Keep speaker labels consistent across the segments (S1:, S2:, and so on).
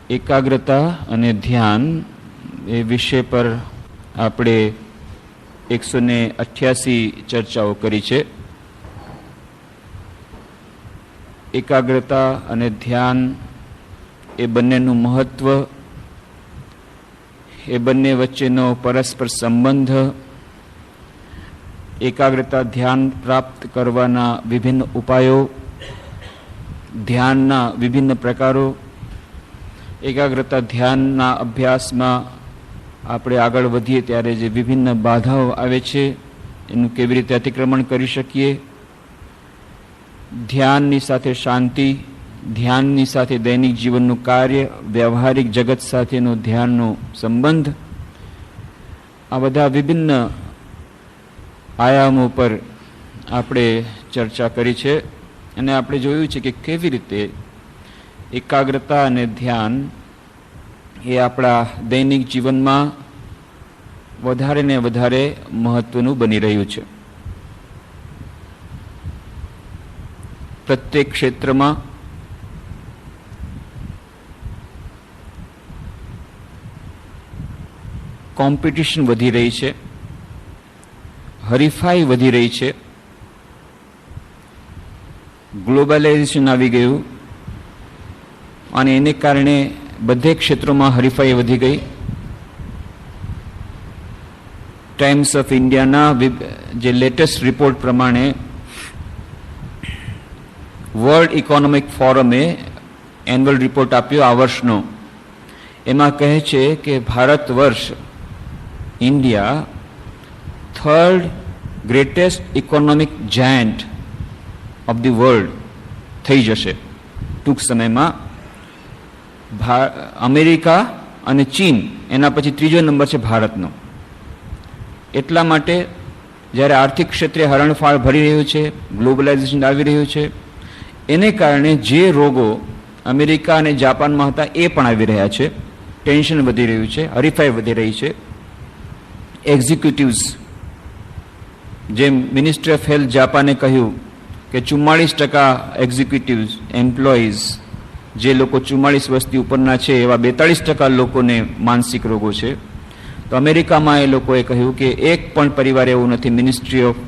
S1: એકાગ્રતા અને ધ્યાન એ વિષય પર આપણે 188 ચર્ચાઓ કરી છે. એકાગ્રતા અને ધ્યાન એ બંનેનું મહત્વ, એ બંને વચ્ચેનો પરસ્પર સંબંધ, એકાગ્રતા ધ્યાન પ્રાપ્ત કરવાના વિભિન્ન ઉપાયો, ધ્યાનના વિભિન્ન પ્રકારો, એકાગ્રતા ધ્યાનના અભ્યાસમાં આપણે આગળ વધીએ ત્યારે જે વિભિન્ન બાધાઓ આવે છે એનું કેવી રીતે અતિક્રમણ કરી શકીએ, ધ્યાનની સાથે શાંતિ, ધ્યાનની સાથે દૈનિક જીવનનું કાર્ય, વ્યવહારિક જગત સાથેનો ધ્યાનનો સંબંધ, આ બધા વિભિન્ન આયામો પર આપણે ચર્ચા કરી છે. અને આપણે જોયું છે કે કેવી રીતે એકાગ્રતા અને ધ્યાન એ આપણા દૈનિક જીવનમાં વધારે ને વધારે મહત્વનું બની રહ્યું છે. પ્રત્યેક ક્ષેત્રમાં કોમ્પિટિશન વધી રહી છે, હરીફાઈ વધી રહી છે, ગ્લોબલાઇઝેશન આવી ગયું અને એને કારણે બધે ક્ષેત્રોમાં હરીફાઈ વધી ગઈ. ટાઈમ્સ ઓફ ઇન્ડિયાના જે લેટેસ્ટ રિપોર્ટ પ્રમાણે વર્લ્ડ ઇકોનોમિક ફોરમે એન્યુઅલ રિપોર્ટ આપ્યો આ વર્ષનો. એમાં કહે છે કે ભારત વર્ષ, India, third greatest economic giant of the world થઈ જશે ટૂંક સમયમાં. અમેરિકા અને ચીન એના પછી ત્રીજો નંબર છે ભારતનો. એટલા માટે જ્યારે આર્થિક ક્ષેત્રે હરણફાળ ભરી રહ્યું છે, ગ્લોબલાઇઝેશન આવી રહ્યું છે, એને કારણે જે રોગો અમેરિકા અને જાપાનમાં હતા એ પણ આવી રહ્યા છે. ટેન્શન વધી રહ્યું છે, હરીફાઈ વધી રહી છે. એક્ઝિક્યુટિવ્સ, જેમ મિનિસ્ટ્રી ઓફ હેલ્થ જાપાને કહ્યું કે 44% એક્ઝિક્યુટિવ્સ એમ્પ્લોઈઝ, જે લોકો 44 વર્ષથી ઉપરના છે એવા 42% લોકોને માનસિક રોગો છે. તો અમેરિકામાં એ લોકોએ કહ્યું કે એક પણ પરિવાર એવું નથી. મિનિસ્ટ્રી ઓફ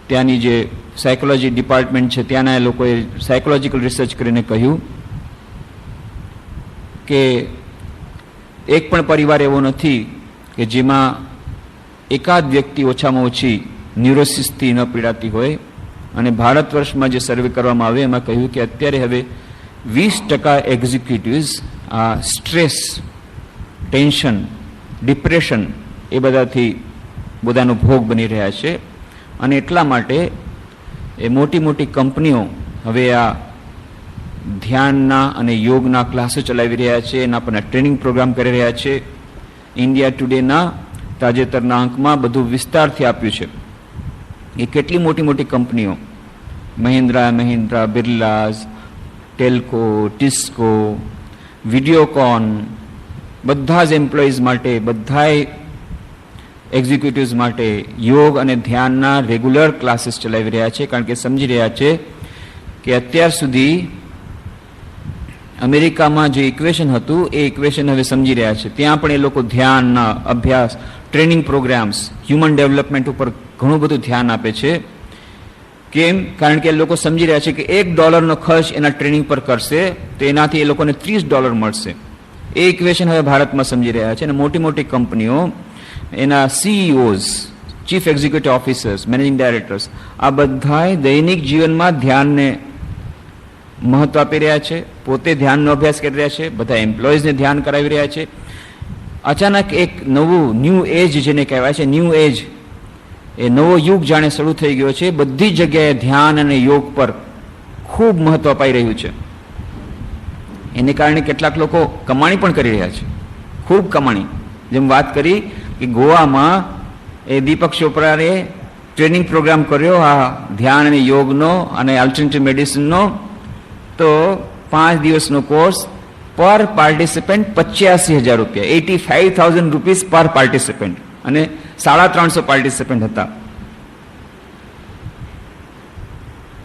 S1: ત્યાંની જે સાયકોલોજી ડિપાર્ટમેન્ટ છે ત્યાંના એ લોકોએ સાયકોલોજીકલ રિસર્ચ કરીને કહ્યું કે એક પણ પરિવાર એવો નથી કે જેમાં એકાદ વ્યક્તિ ઓછામાં ઓછી ન્યુરોસિસથી ન પીડાતી હોય. અને ભારત વર્ષમાં જે સર્વે કરવામાં આવે એમાં કહ્યું કે અત્યારે હવે 20% એક્ઝિક્યુટિવ્સ આ સ્ટ્રેસ, ટેન્શન, ડિપ્રેશન એ બધાથી બધાનો ભોગ બની રહ્યા છે. અને એટલા માટે એ મોટી મોટી કંપનીઓ હવે આ ધ્યાનના અને યોગના ક્લાસો ચલાવી રહ્યા છે, એના પરના ટ્રેનિંગ પ્રોગ્રામ કરી રહ્યા છે. ઇન્ડિયા ટુડેના તાજેતરના અંકમાં બધું વિસ્તારથી આપ્યું છે એ કેટલી મોટી મોટી કંપનીઓ, મહિન્દ્રા, બિરલાસ, ટેલ્કો, ટિસ્કો, વિડીયોકોન, બધા જ એમ્પ્લોઈઝ માટે, બધા એક્ઝિક્યુટિવ્સ માટે યોગ અને ધ્યાનના રેગ્યુલર ક્લાસીસ ચલાવી રહ્યા છે. કારણ કે સમજી રહ્યા છે કે અત્યાર સુધી અમેરિકામાં જે ઇક્વેશન હતું એ ઇક્વેશન હવે સમજી રહ્યા છે. ત્યાં પણ એ લોકો ધ્યાનના અભ્યાસ, ટ્રેનિંગ પ્રોગ્રામ્સ, હ્યુમન ડેવલપમેન્ટ ઉપર ઘણું બધું ધ્યાન આપે છે. કેમ? કારણ કે એ લોકો સમજી રહ્યા છે કે $1 ખર્ચ એના ટ્રેનિંગ પર કરશે તો એનાથી એ લોકોને $30 મળશે. એ ઇક્વેશન હવે ભારતમાં સમજી રહ્યા છે. અને મોટી મોટી કંપનીઓ, એના CEOs, chief executive officers, managing directors, આ બધાય દૈનિક જીવનમાં ધ્યાનને મહત્વ આપી રહ્યા છે. પોતે ધ્યાનનો અભ્યાસ કરી રહ્યા છે, બધા એમ્પ્લોઈઝને ધ્યાન કરાવી રહ્યા છે. અચાનક એક નવું ન્યૂ એજ જેને કહેવાય છે, ન્યૂ એજ, એ નવો યુગ જાણે શરૂ થઈ ગયો છે. બધી જગ્યાએ ધ્યાન અને યોગ પર ખૂબ મહત્વ અપાઈ રહ્યું છે. એને કારણે કેટલાક લોકો કમાણી પણ કરી રહ્યા છે, ખૂબ કમાણી. જેમ વાત કરી કે ગોવામાં એ દીપક ચોપરાએ ટ્રેનિંગ પ્રોગ્રામ કર્યો આ ધ્યાન અને યોગનો અને અલ્ટરનેટિવ મેડિસિનનો, તો 5 દિવસનો કોર્સ, પર પાર્ટિસિપન્ટ ₹85,000, ₹85,000 પર પાર્ટિસિપન્ટ. અને 350 પાર્ટિસિપન્ટ હતા.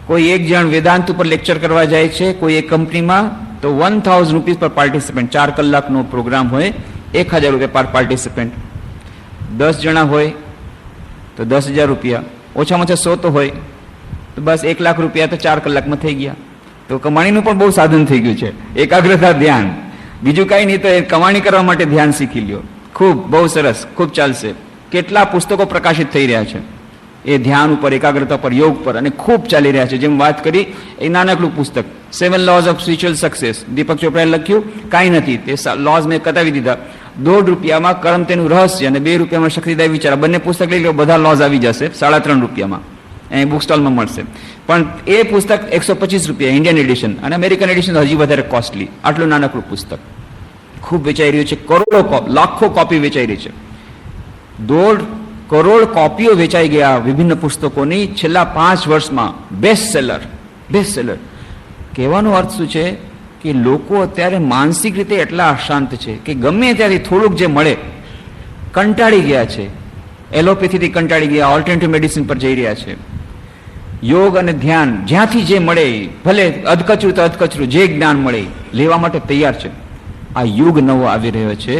S1: કોઈ એક જણ વેદાંત ઉપર લેક્ચર કરવા જાય છે કોઈ એક કંપનીમાં, તો 1000 રૂપીસ પર પાર્ટિસિપન્ટ, 4 કલાકનો પ્રોગ્રામ હોય, 1000 રૂપિયા પર પાર્ટિસિપન્ટ. 10 જણા હોય તો 10,000 રૂપિયા, ઓછામાં ઓછા 100 તો હોય તો બસ 1 લાખ રૂપિયા તો 4 કલાકમાં થઈ ગયા. તો કમાણીનું પણ બહુ સાધન થઈ ગયું છે. એકાગ્રતા, ધ્યાન, બીજું કાંઈ નહીં તો એ કમાણી કરવા માટે ધ્યાન શીખી લ્યો. ખૂબ, બહુ સરસ, ખૂબ ચાલશે. કેટલા પુસ્તકો પ્રકાશિત થઈ રહ્યા છે એ ધ્યાન ઉપર, એકાગ્રતા પર, યોગ પર, અને ખૂબ ચાલી રહ્યા છે. જેમ વાત કરી એ નાનકડું પુસ્તક 7 Laws of Spiritual Success, દીપક ચોપડાએ લખ્યું, કાંઈ નથી, તે લોઝ મેં કતાવી દીધા. 1.5 રૂપિયામાં કર્મ તેનું રહસ્ય અને 2 રૂપિયામાં શક્તિદાય વિચાર, બંને પુસ્તક લઈ લો, બધા લોઝ આવી જશે 3.5 રૂપિયામાં, અહીં બુક સ્ટોલમાં મળશે. પણ એ પુસ્તક 125 રૂપિયા ઇન્ડિયન એડિશન, અને અમેરિકન એડિશન હજી વધારે કોસ્ટલી. આટલું નાનકડું પુસ્તક ખૂબ વેચાઈ રહ્યું છે, કરોડો લાખો કોપી વેચાઈ રહી છે. 1.5 કરોડ કોપીઓ વેચાઈ ગયા વિભિન્ન પુસ્તકોની છેલ્લા 5 વર્ષમાં. Best seller. કહેવાનો અર્થ શું છે કે લોકો અત્યારે માનસિક રીતે એટલા અશાંત છે કે ગમે ત્યાંથી થોડુંક જે મળે કંટાળી ગયા છે. એલોપેથીથી કંટાળી ગયા, ઓલ્ટરનેટિવ મેડિસિન પર જઈ રહ્યા છે. યોગ અને ધ્યાન જ્યાંથી જે મળે, ભલે અધકચરું તો અધકચરું, જે જ્ઞાન મળે લેવા માટે તૈયાર છે. આ યુગ નવો આવી રહ્યો છે.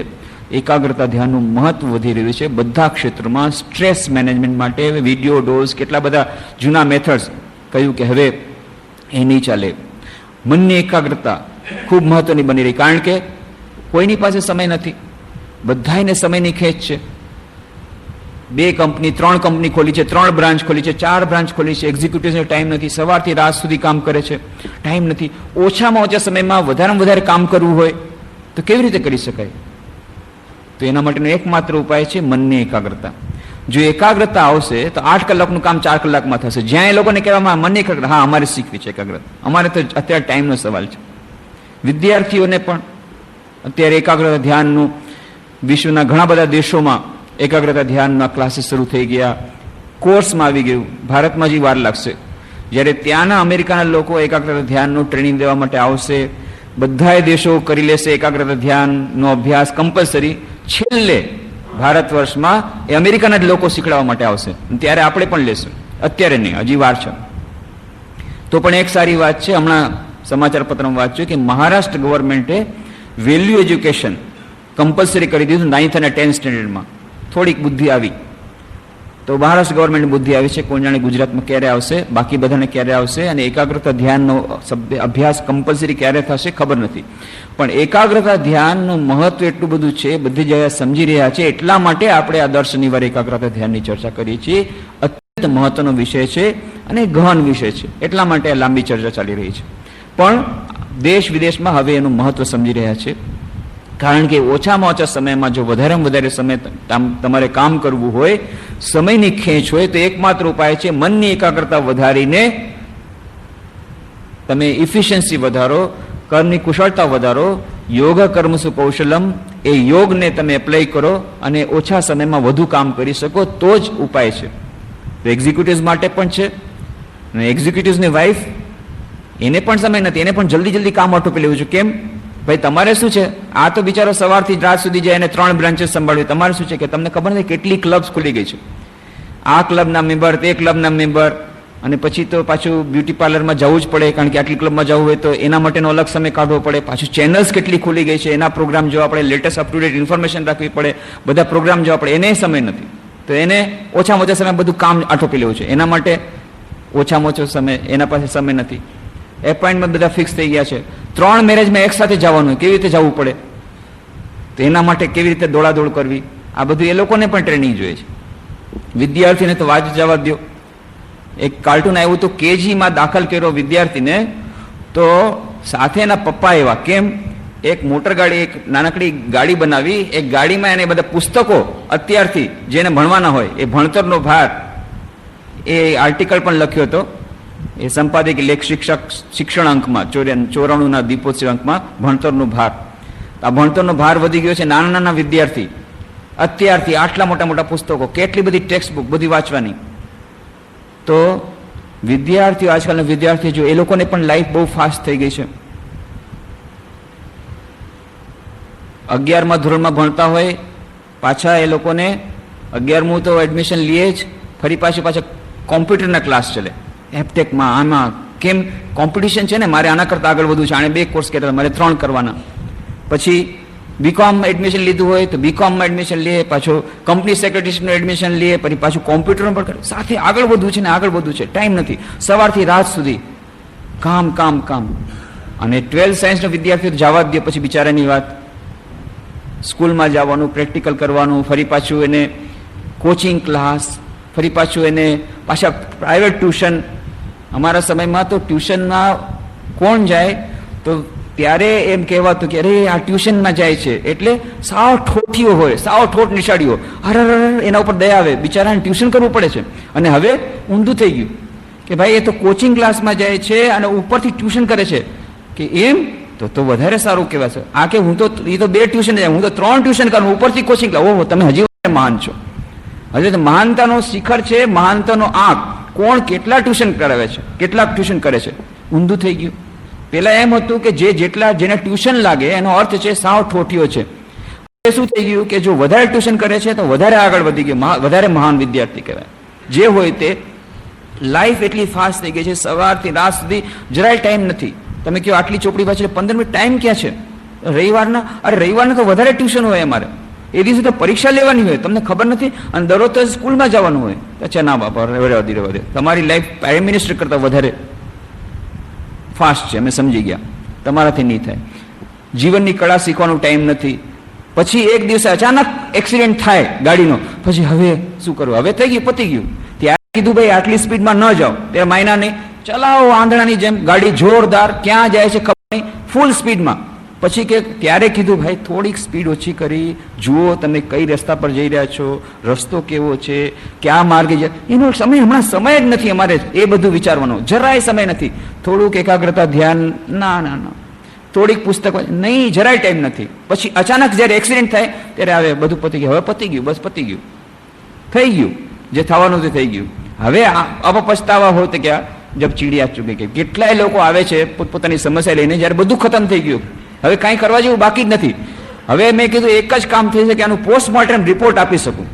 S1: એકાગ્રતા, ધ્યાનનું મહત્વ વધી રહ્યું છે બધા ક્ષેત્રમાં. સ્ટ્રેસ મેનેજમેન્ટ માટે વિડીયો ડોઝ, કેટલા બધા જૂના મેથડ્સ કહ્યું કે હવે એ નહીં ચાલે. મનની એકાગ્રતા ખૂબ મહત્વની બની રહી, કારણ કે કોઈની પાસે સમય નથી, બધાને સમયની ખેંચ છે. 2 કંપની 3 કંપની ખોલી છે, 3 બ્રાન્ચ ખોલી છે, 4 બ્રાન્ચ ખોલી છે. એક્ઝિક્યુટિવ્સને ટાઈમ નથી, સવારથી રાત સુધી કામ કરે છે, ટાઈમ નથી. ઓછામાં ઓછા સમયમાં વધારેમાં વધારે કામ કરવું હોય તો કેવી રીતે કરી શકાય? તો એના માટેનો એકમાત્ર ઉપાય છે મનની એકાગ્રતા. જો એકાગ્રતા આવશે તો 8 કલાકનું કામ 4 કલાકમાં થશે. જ્યાં એ લોકોને કહેવામાં મનની એકાગ્રતા, હા અમારે શીખવી છે એકાગ્રતા, અમારે તો અત્યારે ટાઈમનો સવાલ છે. વિદ્યાર્થીઓને પણ અત્યારે એકાગ્રતા ધ્યાનનું વિશ્વના ઘણા બધા દેશોમાં એકાગ્રતા ધ્યાનના ક્લાસીસ શરૂ થઈ ગયા, કોર્સમાં આવી ગયું. ભારતમાં જ વાર લાગશે. જ્યારે ત્યાંના અમેરિકાના લોકો એકાગ્રતા ધ્યાનનું ટ્રેનિંગ દેવા માટે આવશે. બધાએ દેશો કરી લેશે એકાગ્રતા ધ્યાનનો અભ્યાસ કમ્પલસરી. છેલ્લે ભારત વર્ષમાં એ અમેરિકાના જ લોકો શીખડાવવા માટે આવશે, ત્યારે આપણે પણ લેશું. અત્યારે નહીં, હજી વાર છે. તો પણ એક સારી વાત છે, હમણાં સમાચાર પત્રમાં વાંચ્યું કે મહારાષ્ટ્ર ગવર્મેન્ટે વેલ્યુ એજ્યુકેશન કમ્પલસરી કરી દીધું 9th અને 10th સ્ટેન્ડર્ડમાં. થોડીક બુદ્ધિ આવી તો મહારાષ્ટ્ર ગવર્મેન્ટની બુદ્ધિ આવી છે. કોણ જાણે ગુજરાતમાં ક્યારે આવશે, બાકી બધાને ક્યારે આવશે. અને એકાગ્રતા ધ્યાનનો અભ્યાસ કમ્પલસરી ક્યારે થશે ખબર નથી. પણ એકાગ્રતા ધ્યાનનું મહત્વ એટલું બધું છે, બધી જગ્યાએ સમજી રહ્યા છે. એટલા માટે આપણે આ દર શનિવારે એકાગ્રતા ધ્યાનની ચર્ચા કરીએ છીએ. અત્યંત મહત્વનો વિષય છે અને ગહન વિષય છે, એટલા માટે આ લાંબી ચર્ચા ચાલી રહી છે. પણ દેશ વિદેશમાં હવે એનું મહત્વ સમજી રહ્યા છે. કારણ કે ઓછામાં ઓછા સમયમાં જો વધારેમાં વધારે સમય તમારે કામ કરવું હોય, સમયની ખેંચ હોય, તો એકમાત્ર ઉપાય છે મનની એકાગ્રતા વધારીને તમે ઇફિશિયન્સી વધારો, કર્મની કુશળતા વધારો. યોગ કર્મસુ કૌશલમ, એ યોગને તમે એપ્લાય કરો અને ઓછા સમયમાં વધુ કામ કરી શકો, તો જ ઉપાય છે. તો એક્ઝિક્યુટિવ્સ માટે પણ છે, અને એક્ઝિક્યુટિવ્સની વાઇફ, એને પણ સમય નથી, એને પણ જલ્દી જલ્દી કામ ઓટોપી લેવું છે. કેમ ભાઈ? તમારે શું છે, આ તો બિચારો સવારથી રાત સુધી જાય અને 3 બ્રાન્ચેસ સંભાળવી. તમારે શું છે કે તમને ખબર નથી કેટલી ક્લબ્સ ખુલી ગઈ છે. આ ક્લબના મેમ્બર, તે ક્લબના મેમ્બર, અને પછી તો પાછું બ્યુટી પાર્લરમાં જવું જ પડે, કારણ કે આટલી ક્લબમાં જવું હોય તો એના માટેનો અલગ સમય કાઢવો પડે. પાછું ચેનલ્સ કેટલી ખુલી ગઈ છે, એના પ્રોગ્રામ જોવા પડે, latest up to date information રાખવી પડે, બધા પ્રોગ્રામ જોવા પડે. એને સમય નથી, તો એને ઓછામાં ઓછા સમય બધું કામ આટોપી લેવું છે. એના માટે ઓછામાં ઓછો સમય, એના પાસે સમય નથી. એપોઇન્ટમેન્ટ બધા ફિક્સ થઈ ગયા છે. 3 મેરેજમાં એક સાથે જવાનું હોય, કેવી રીતે જવું પડે? તો એના માટે કેવી રીતે દોડાદોડ કરવી, આ બધું એ લોકોને પણ ટ્રેનિંગ જોઈએ છે. વિદ્યાર્થીને તો વાત જવા દો. એક કાર્ટૂન આવ્યું તો કેજીમાં દાખલ કર્યો વિદ્યાર્થીને, તો સાથે એના પપ્પા એવા. કેમ? એક મોટર ગાડી, એક નાનકડી ગાડી બનાવી, એક ગાડીમાં એને બધા પુસ્તકો અત્યારથી જેને ભણવાના હોય એ ભણતરનો ભાર, એ આર્ટિકલ પણ લખ્યો હતો એ સંપાદક લેખ શિક્ષણ અંકમાં 94ના દીપોત્સવ અંકમાં, ભણતરનો ભાર. આ ભણતરનો ભાર વધી ગયો છે. નાના નાના વિદ્યાર્થી અત્યારથી આટલા મોટા મોટા પુસ્તકો, કેટલી બધી ટેક્સ્ટ બુક બધી વાંચવાની. તો વિદ્યાર્થીઓ, આજકાલના વિદ્યાર્થીઓ જો, એ લોકોને પણ લાઈફ બહુ ફાસ્ટ થઈ ગઈ છે. 11મા ધોરણમાં ભણતા હોય, પાછા એ લોકોને 11મું તો એડમિશન લઈએ જ, ફરી પાછા કોમ્પ્યુટરના ક્લાસ ચલે, એપટેકમાં, આમાં. કેમ? કોમ્પિટિશન છે ને, મારે આના કરતાં આગળ વધવું છે, આને 2 કોર્સ કર્યા, મારે 3 કરવાના. પછી બીકોમ એડમિશન લીધું હોય તો બીકોમમાં એડમિશન લઈએ, પાછું કંપની સેક્રેટરીનું એડમિશન લઈએ, પછી પાછું કોમ્પ્યુટર પર સાથે આગળ વધવું છે ને આગળ વધવું છે. ટાઈમ નથી, સવારથી રાત સુધી કામ કામ કામ. અને 12th સાયન્સના વિદ્યાર્થીઓ જવા દે, પછી બિચારાની વાત. સ્કૂલમાં જવાનું, પ્રેક્ટિકલ કરવાનું, ફરી પાછું એને કોચિંગ ક્લાસ, ફરી પાછું એને પાછા પ્રાઇવેટ ટ્યુશન. અમારા સમયમાં તો ટ્યુશનમાં કોણ જાય તો ત્યારે એમ કહેવાતું કે અરે આ ટ્યુશનમાં જાય છે એટલે સાવ ઠોઠીઓ હોય, સાવ ઠોઠ નિશાળીઓ, હર એના ઉપર દયા આવે, બિચારાને ટ્યુશન કરવું પડે છે. અને હવે ઊંધું થઈ ગયું કે ભાઈ એ તો કોચિંગ ક્લાસમાં જાય છે અને ઉપરથી ટ્યુશન કરે છે, કે એમ તો વધારે સારું કહેવાય છે. આ કે હું તો એ તો 2 ટ્યુશન જાય, હું તો 3 ટ્યુશન કરું, ઉપરથી કોચિંગ ક્લાસ. ઓહો, તમે હજી મહાન છો. હજી તો મહાનતાનો શિખર છે, મહાનતાનો આંક. કોણ કેટલા ટ્યુશન કરાવે છે, કેટલાક ટ્યુશન કરે છે, ઊંધું થઈ ગયું. પેલા એમ હતું કે જેને ટ્યુશન લાગે એનો અર્થ છે સાવ ઠોઠીઓ છે. શું થઈ ગયું કે જો વધારે ટ્યુશન કરે છે તો વધારે આગળ વધી ગયો, વધારે મહાન વિદ્યાર્થી કહેવાય. જે હોય તે લાઈફ એટલી ફાસ્ટ થઈ ગઈ છે, સવારથી રાત સુધી જરાય ટાઈમ નથી. તમે કહો આટલી ચોપડી વાંચી 15 મિનિટ, ટાઈમ ક્યાં છે? રવિવારના તો વધારે ટ્યુશન હોય અમારે, એ દિવસે તો પરીક્ષા લેવાની હોય, તમને ખબર નથી, અને દરરોજ તો સ્કૂલમાં જવાનું હોય. અચ્છા ના બાપા, રહેવા દે. તમારી લાઈફ પ્રાઇમ મિનિસ્ટર કરતાં વધારે ફાસ્ટ છે, અમે સમજી ગયા. તમારાથી નહીં થાય. જીવનની કળા શીખવાનો ટાઈમ નથી. પછી એક દિવસે અચાનક એક્સિડન્ટ થાય ગાડીનો, પછી હવે શું કરવું? હવે થઈ ગયું, પતી ગયું. ત્યારે કીધું ભાઈ આટલી સ્પીડમાં ન જાઓ. ત્યારે માયના નહીં, ચલાવો આંધળાની જેમ ગાડી, જોરદાર, ક્યાં જાય છે ખબર નહીં, ફૂલ સ્પીડમાં. પછી કે ત્યારે કીધું ભાઈ થોડીક સ્પીડ ઓછી કરી, જુઓ તમે કઈ રસ્તા પર જઈ રહ્યા છો, રસ્તો કેવો છે, ક્યાં માર્ગે જાય. એનો હમણાં સમય જ નથી અમારે એ બધું વિચારવાનો, જરાય સમય નથી. થોડુંક એકાગ્રતા, ધ્યાન, ના ના ના, થોડીક પુસ્તક નહીં, જરાય ટાઈમ નથી. પછી અચાનક જ્યારે એક્સિડન્ટ થાય ત્યારે આવે બધું પતી ગયું. હવે પતી ગયું, બસ પતી ગયું, થઈ ગયું, જે થવાનું તે થઈ ગયું. હવે અપપછતાવા હોય તો ક્યાં જબ ચીડિયા ચૂકે. કે કેટલાય લોકો આવે છે પોતપોતાની સમસ્યા લઈને, જ્યારે બધું ખતમ થઈ ગયું, હવે કાંઈ કરવા જેવું બાકી જ નથી. હવે મેં કીધું એક જ કામ થઈ શકે, આનું પોસ્ટમોર્ટમ રિપોર્ટ આપી શકું.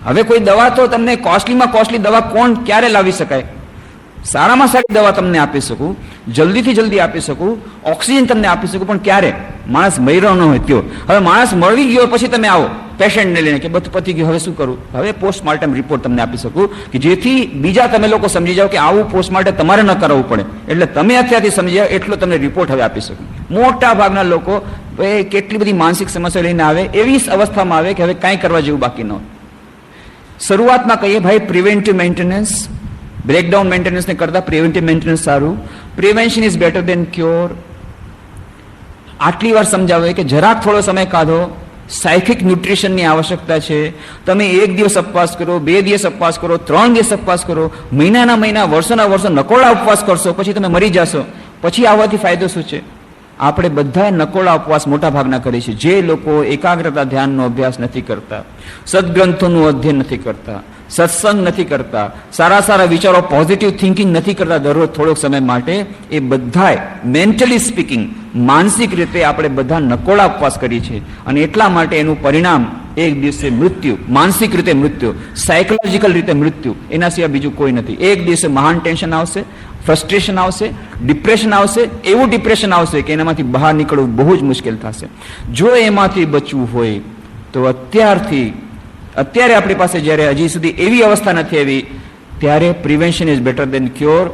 S1: હવે કોઈ દવા તો તમને કોસ્ટલીમાં કોસ્ટલી દવા કોણ ક્યારે લાવી શકાય? સારામાં સારી દવા તમને આપી શકું, જલ્દીથી જલ્દી આપી શકું, ઓક્સિજન તમને આપી શકું, પણ ક્યારે? માણસ મર્યો ન હોય ત્યો. હવે માણસ મળી ગયો પછી તમે આવો પેશન્ટને લઈને કે બધું પતી ગયું, હવે શું કરું? હવે પોસ્ટમોર્ટમ રિપોર્ટ તમને આપી શકું, કે જેથી બીજા તમે લોકો સમજી જાઓ કે આવું પોસ્ટમોર્ટમ તમારે ન કરાવવું પડે. એટલે તમે અત્યારથી સમજી જાઓ એટલો તમને રિપોર્ટ હવે આપી શકું. મોટા ભાગના લોકો કેટલી બધી માનસિક સમસ્યા લઈને આવે, એવી અવસ્થામાં આવે કે હવે કાંઈ કરવા જેવું બાકી ન હોય. શરૂઆતમાં કહીએ ભાઈ પ્રિવેન્ટિવ મેન્ટેનન્સ, બ્રેકડાઉન મેન્ટેનન્સને કરતા પ્રિવેન્ટિવ મેન્ટેનન્સ સારું. Prevention is better than cure. આટલી વાર સમજાવે કે જરાક થોડો સમય કાઢો, સાયકિક ન્યુટ્રિશનની આવશ્યકતા છે. તમે 1 દિવસ ઉપવાસ કરો, 2 દિવસ ઉપવાસ કરો, 3 દિવસ ઉપવાસ કરો, મહિનાના મહિના, વર્ષોના વર્ષો નકોડા ઉપવાસ કરશો, પછી તમે મરી જશો. પછી આવવાથી ફાયદો શું છે? આપણે બધા નકોડા ઉપવાસ મોટા ભાગના કરીએ છીએ. જે લોકો એકાગ્રતા ધ્યાનનો અભ્યાસ નથી કરતા, સદગ્રંથોનું અધ્યયન નથી કરતા, સત્સંગ નથી કરતા, સારા સારા વિચારો, પોઝિટિવ થિંકિંગ નથી કરતા દરરોજ થોડોક સમય માટે, એ બધાય મેન્ટલી સ્પીકિંગ, માનસિક રીતે આપણે બધા નકોડા ઉપવાસ કરીએ છીએ. અને એટલા માટે એનું પરિણામ એક દિવસે મૃત્યુ, માનસિક રીતે મૃત્યુ, સાયકોલોજીકલ રીતે મૃત્યુ, એના સિવાય બીજું કોઈ નથી. એક દિવસે મહાન ટેન્શન આવશે, ફ્રસ્ટ્રેશન આવશે, ડિપ્રેશન આવશે, એવું ડિપ્રેશન આવશે કે એનામાંથી બહાર નીકળવું બહુ જ મુશ્કેલ થશે. જો એમાંથી બચવું હોય તો અત્યારે આપણી પાસે જ્યારે હજી સુધી એવી અવસ્થા નથી આવી, ત્યારે prevention is better than cure.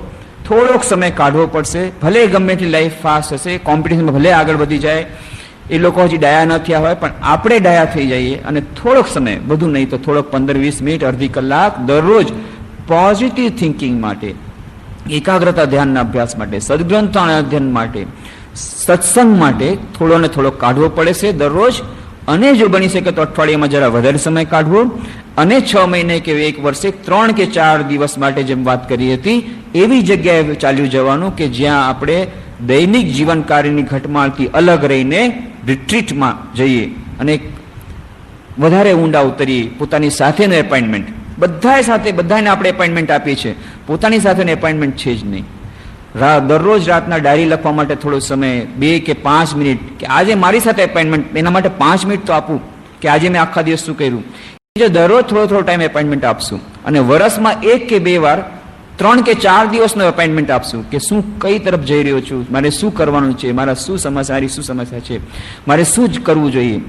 S1: થોડોક સમય કાઢવો પડશે, ભલે ગમે એટલી લાઈફ ફાસ્ટ હશે, કોમ્પિટિશનમાં ભલે આગળ વધી જાય, એ લોકો હજી ડાયા ન થયા હોય, પણ આપણે ડાયા થઈ જઈએ અને થોડોક સમય, બધું નહીં તો થોડોક 15-20 મિનિટ, અડધી કલાક દરરોજ પોઝિટિવ થિંકિંગ માટે, એકાગ્રતા ધ્યાનના અભ્યાસ માટે, સદગ્રંથોના અધ્યયન માટે, સત્સંગ માટે થોડો ને થોડો કાઢવો પડે છે દરરોજ. અને જો બની શકે તો અઠવાડિયામાં જરા વધારે સમય કાઢવો, અને 6 મહિને કે 1 વર્ષે 3 કે 4 દિવસ માટે જેમ વાત કરી હતી એવી જગ્યાએ ચાલ્યું જવાનું કે જ્યાં આપણે દૈનિક જીવન કાર્યની ઘટમાળથી અલગ રહીને રિટ્રીટમાં જઈએ અને વધારે ઊંડા ઉતરીએ. પોતાની સાથેનો એપોઇન્ટમેન્ટ, બધાય સાથે, બધાને આપણે એપોઇન્ટમેન્ટ આપીએ છીએ, પોતાની સાથેનો એપોઇન્ટમેન્ટ છે જ નહીં. દરરોજ રાતના ડાયરી લખવા માટે થોડો સમય, 2 કે 5 મિનિટ, કે આજે મારી સાથે એપોઇન્ટમેન્ટ, એના માટે 5 મિનિટ તો આપું કે આજે મેં આખા દિવસ શું કર્યું. જો દરરોજ થોડો ટાઈમ એપોઇન્ટમેન્ટ આપશું અને વર્ષમાં 1 કે 2 વાર 3 કે 4 દિવસનો એપોઇન્ટમેન્ટ આપશું કે શું કઈ તરફ જઈ રહ્યો છું, મારે શું કરવાનું છે, મારા શું સમસ્યા છે, મારે શું જ કરવું જોઈએ.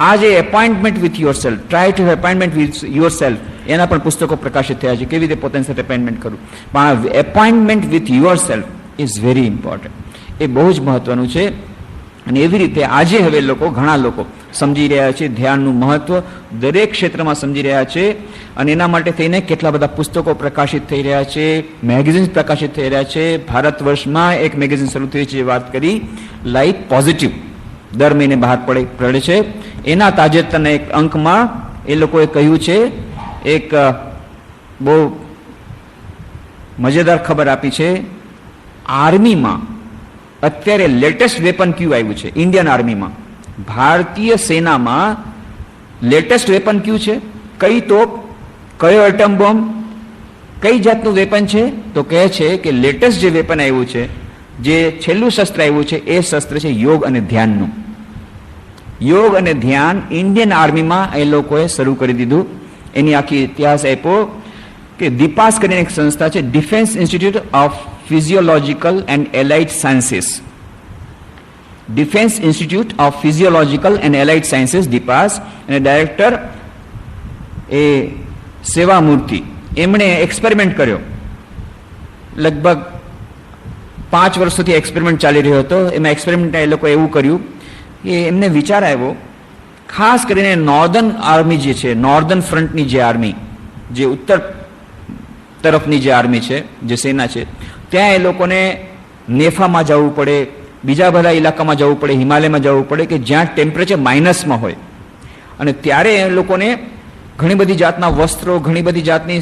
S1: આ જે appointment with your self, try to appointment with your self, એના પણ પુસ્તકો પ્રકાશિત થયા છે, કેવી રીતે પોતાની સાથે એપોઇન્ટમેન્ટ કરવું. પણ appointment with yourself is very important. એ બહુ જ મહત્વનું છે. અને એવી રીતે આજે હવે ઘણા લોકો સમજી રહ્યા છે ધ્યાનનું મહત્વ, દરેક ક્ષેત્રમાં સમજી રહ્યા છે. અને એના માટે થઈને કેટલા બધા પુસ્તકો પ્રકાશિત થઈ રહ્યા છે, મેગેઝિન્સ પ્રકાશિત થઈ રહ્યા છે. ભારત વર્ષમાં એક મેગેઝિન શરૂ થઈ છે, વાત કરી લાઈફ પોઝિટિવ, દર મહિને બહાર પડે છે. એના તાજેતરના એક અંકમાં એ લોકોએ કહ્યું છે, એક બહુ મજેદાર ખબર આપી છે. આર્મીમાં અત્યારે લેટેસ્ટ વેપન કયું આવ્યું છે? ઇન્ડિયન આર્મીમાં, ભારતીય સેનામાં લેટેસ્ટ વેપન કયું છે? કઈ તોપ, કયો એટમ બોમ્બ, કઈ જાતનું વેપન છે? તો કહે છે કે લેટેસ્ટ જે વેપન આવ્યું છે, જે છેલ્લું શસ્ત્ર આવ્યું છે, એ શસ્ત્ર છે યોગ અને ધ્યાનનું. યોગ અને ધ્યાન ઇન્ડિયન આર્મીમાં એ લોકોએ શરૂ કરી દીધું. એની આખી ઇતિહાસ આપ્યો કે દીપાસ કરીને એક સંસ્થા છે, Defence Institute of Physiological and Allied Sciences, Defence Institute of Physiological and Allied Sciences, DIPAS. અને ડાયરેક્ટર એ સેવામૂર્તિ. એમણે એક્સપેરિમેન્ટ કર્યો, લગભગ 5 વર્ષ સુધી એક્સપેરિમેન્ટ ચાલી રહ્યો હતો. એમાં એક્સપેરિમેન્ટ એ લોકો એવું કર્યું કે એમને વિચાર આવ્યો, ખાસ કરીને નોર્ધન આર્મી જે છે, નોર્ધન ફ્રન્ટની જે આર્મી, જે ઉત્તર તરફની જે આર્મી છે, જે સેના છે, ત્યાં એ લોકોને નેફામાં જવું પડે, બીજા બધા ઇલાકામાં જવું પડે, હિમાલયમાં જવું પડે કે જ્યાં ટેમ્પરેચર માઇનસમાં હોય. અને ત્યારે એ લોકોને ઘણી બધી જાતના વસ્ત્રો, ઘણી બધી જાતની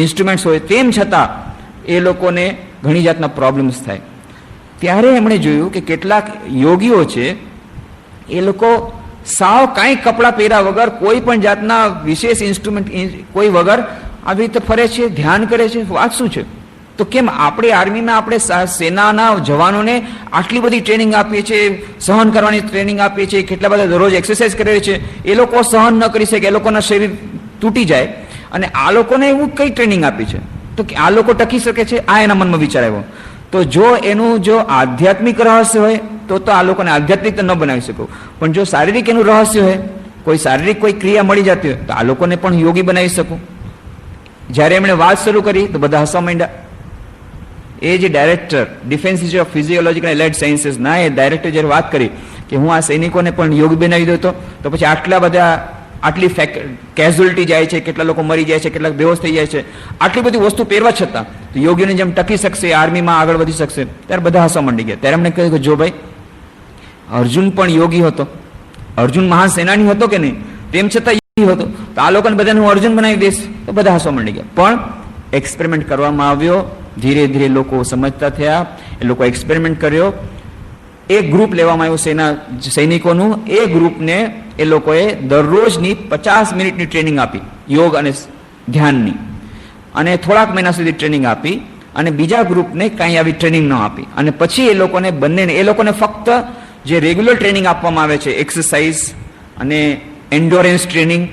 S1: ઇન્સ્ટ્રુમેન્ટ્સ હોય, તેમ છતાં એ લોકોને ઘણી જાતના પ્રોબ્લેમ્સ થાય. ત્યારે એમણે જોયું કે કેટલાક યોગીઓ છે, એ લોકો સાવ કાંઈ કપડાં પહેર્યા વગર, કોઈ પણ જાતના વિશેષ ઇન્સ્ટ્રુમેન્ટ કોઈ વગર આવી રીતે ફરે છે, ધ્યાન કરે છે. વાત શું છે? તો કેમ આપણી આર્મીમાં આપણે સેનાના જવાનોને આટલી બધી ટ્રેનિંગ આપીએ છીએ, સહન કરવાની ટ્રેનિંગ આપીએ છીએ, કેટલા બધા દરરોજ એક્સરસાઇઝ કરે છે, એ લોકો સહન ન કરી શકે, એ લોકોના શરીર તૂટી જાય, અને આ લોકોને એવું કઈ ટ્રેનિંગ આપી છે તો કે આ લોકો ટકી શકે છે? આ એના મનમાં વિચાર આવ્યો. તો જો એનું જો આધ્યાત્મિક રહસ્ય હોય તો આ લોકોને આધ્યાત્મિક તો ન બનાવી શકો, પણ જો શારીરિક એનું રહસ્ય હોય, કોઈ શારીરિક કોઈ ક્રિયા મળી જતી હોય, તો આ લોકોને પણ યોગી બનાવી શકું. જ્યારે એમણે વાત શરૂ કરી તો બધા હસવા માંડ્યા. એ જે director Defence Institute of Physiological Allied સાયન્સીસના એ ડાયરેક્ટર જ્યારે વાત કરી કે હું આ સૈનિકોને પણ યોગી બનાવી દઉં, તો પછી આટલી કેઝ્યુઅલિટી જાય છે, કેટલા લોકો મરી જાય છે, કેટલાક બેહોશ થઈ જાય છે, આટલી બધી વસ્તુ પહેરવા છતાં યોગીઓની જેમ ટકી શકશે, આર્મીમાં આગળ વધી શકશે. ત્યારે બધા હસવા માંડી ગયા. ત્યારે એમણે કહ્યું કે જો ભાઈ, અર્જુન પણ યોગી હતો, અર્જુન મહાન સેનાની હતો કે નહીં, તેમ છતાં યોગી હતો, તો આ લોકોને બધાને હું અર્જુન બનાવી દઈશ. તો બધા હસવા માંડી ગયા. પણ એક્સપેરિમેન્ટ કરવામાં આવ્યો, ધીરે ધીરે લોકો સમજતા થયા, એ લોકો એક્સપેરિમેન્ટ કર્યો. એક ગ્રુપ લેવામાં આવ્યું સૈનિકોનું. એ ગ્રુપને એ લોકોએ દરરોજની 50 મિનિટની ટ્રેનિંગ આપી, યોગ અને ધ્યાનની, અને થોડાક મહિના સુધી ટ્રેનિંગ આપી. અને બીજા ગ્રુપને કાંઈ આવી ટ્રેનિંગ ન આપી. અને પછી એ લોકોને ફક્ત જે રેગ્યુલર ટ્રેનિંગ આપવામાં આવે છે, એક્સરસાઇઝ અને એન્ડોરેન્સ ટ્રેનિંગ,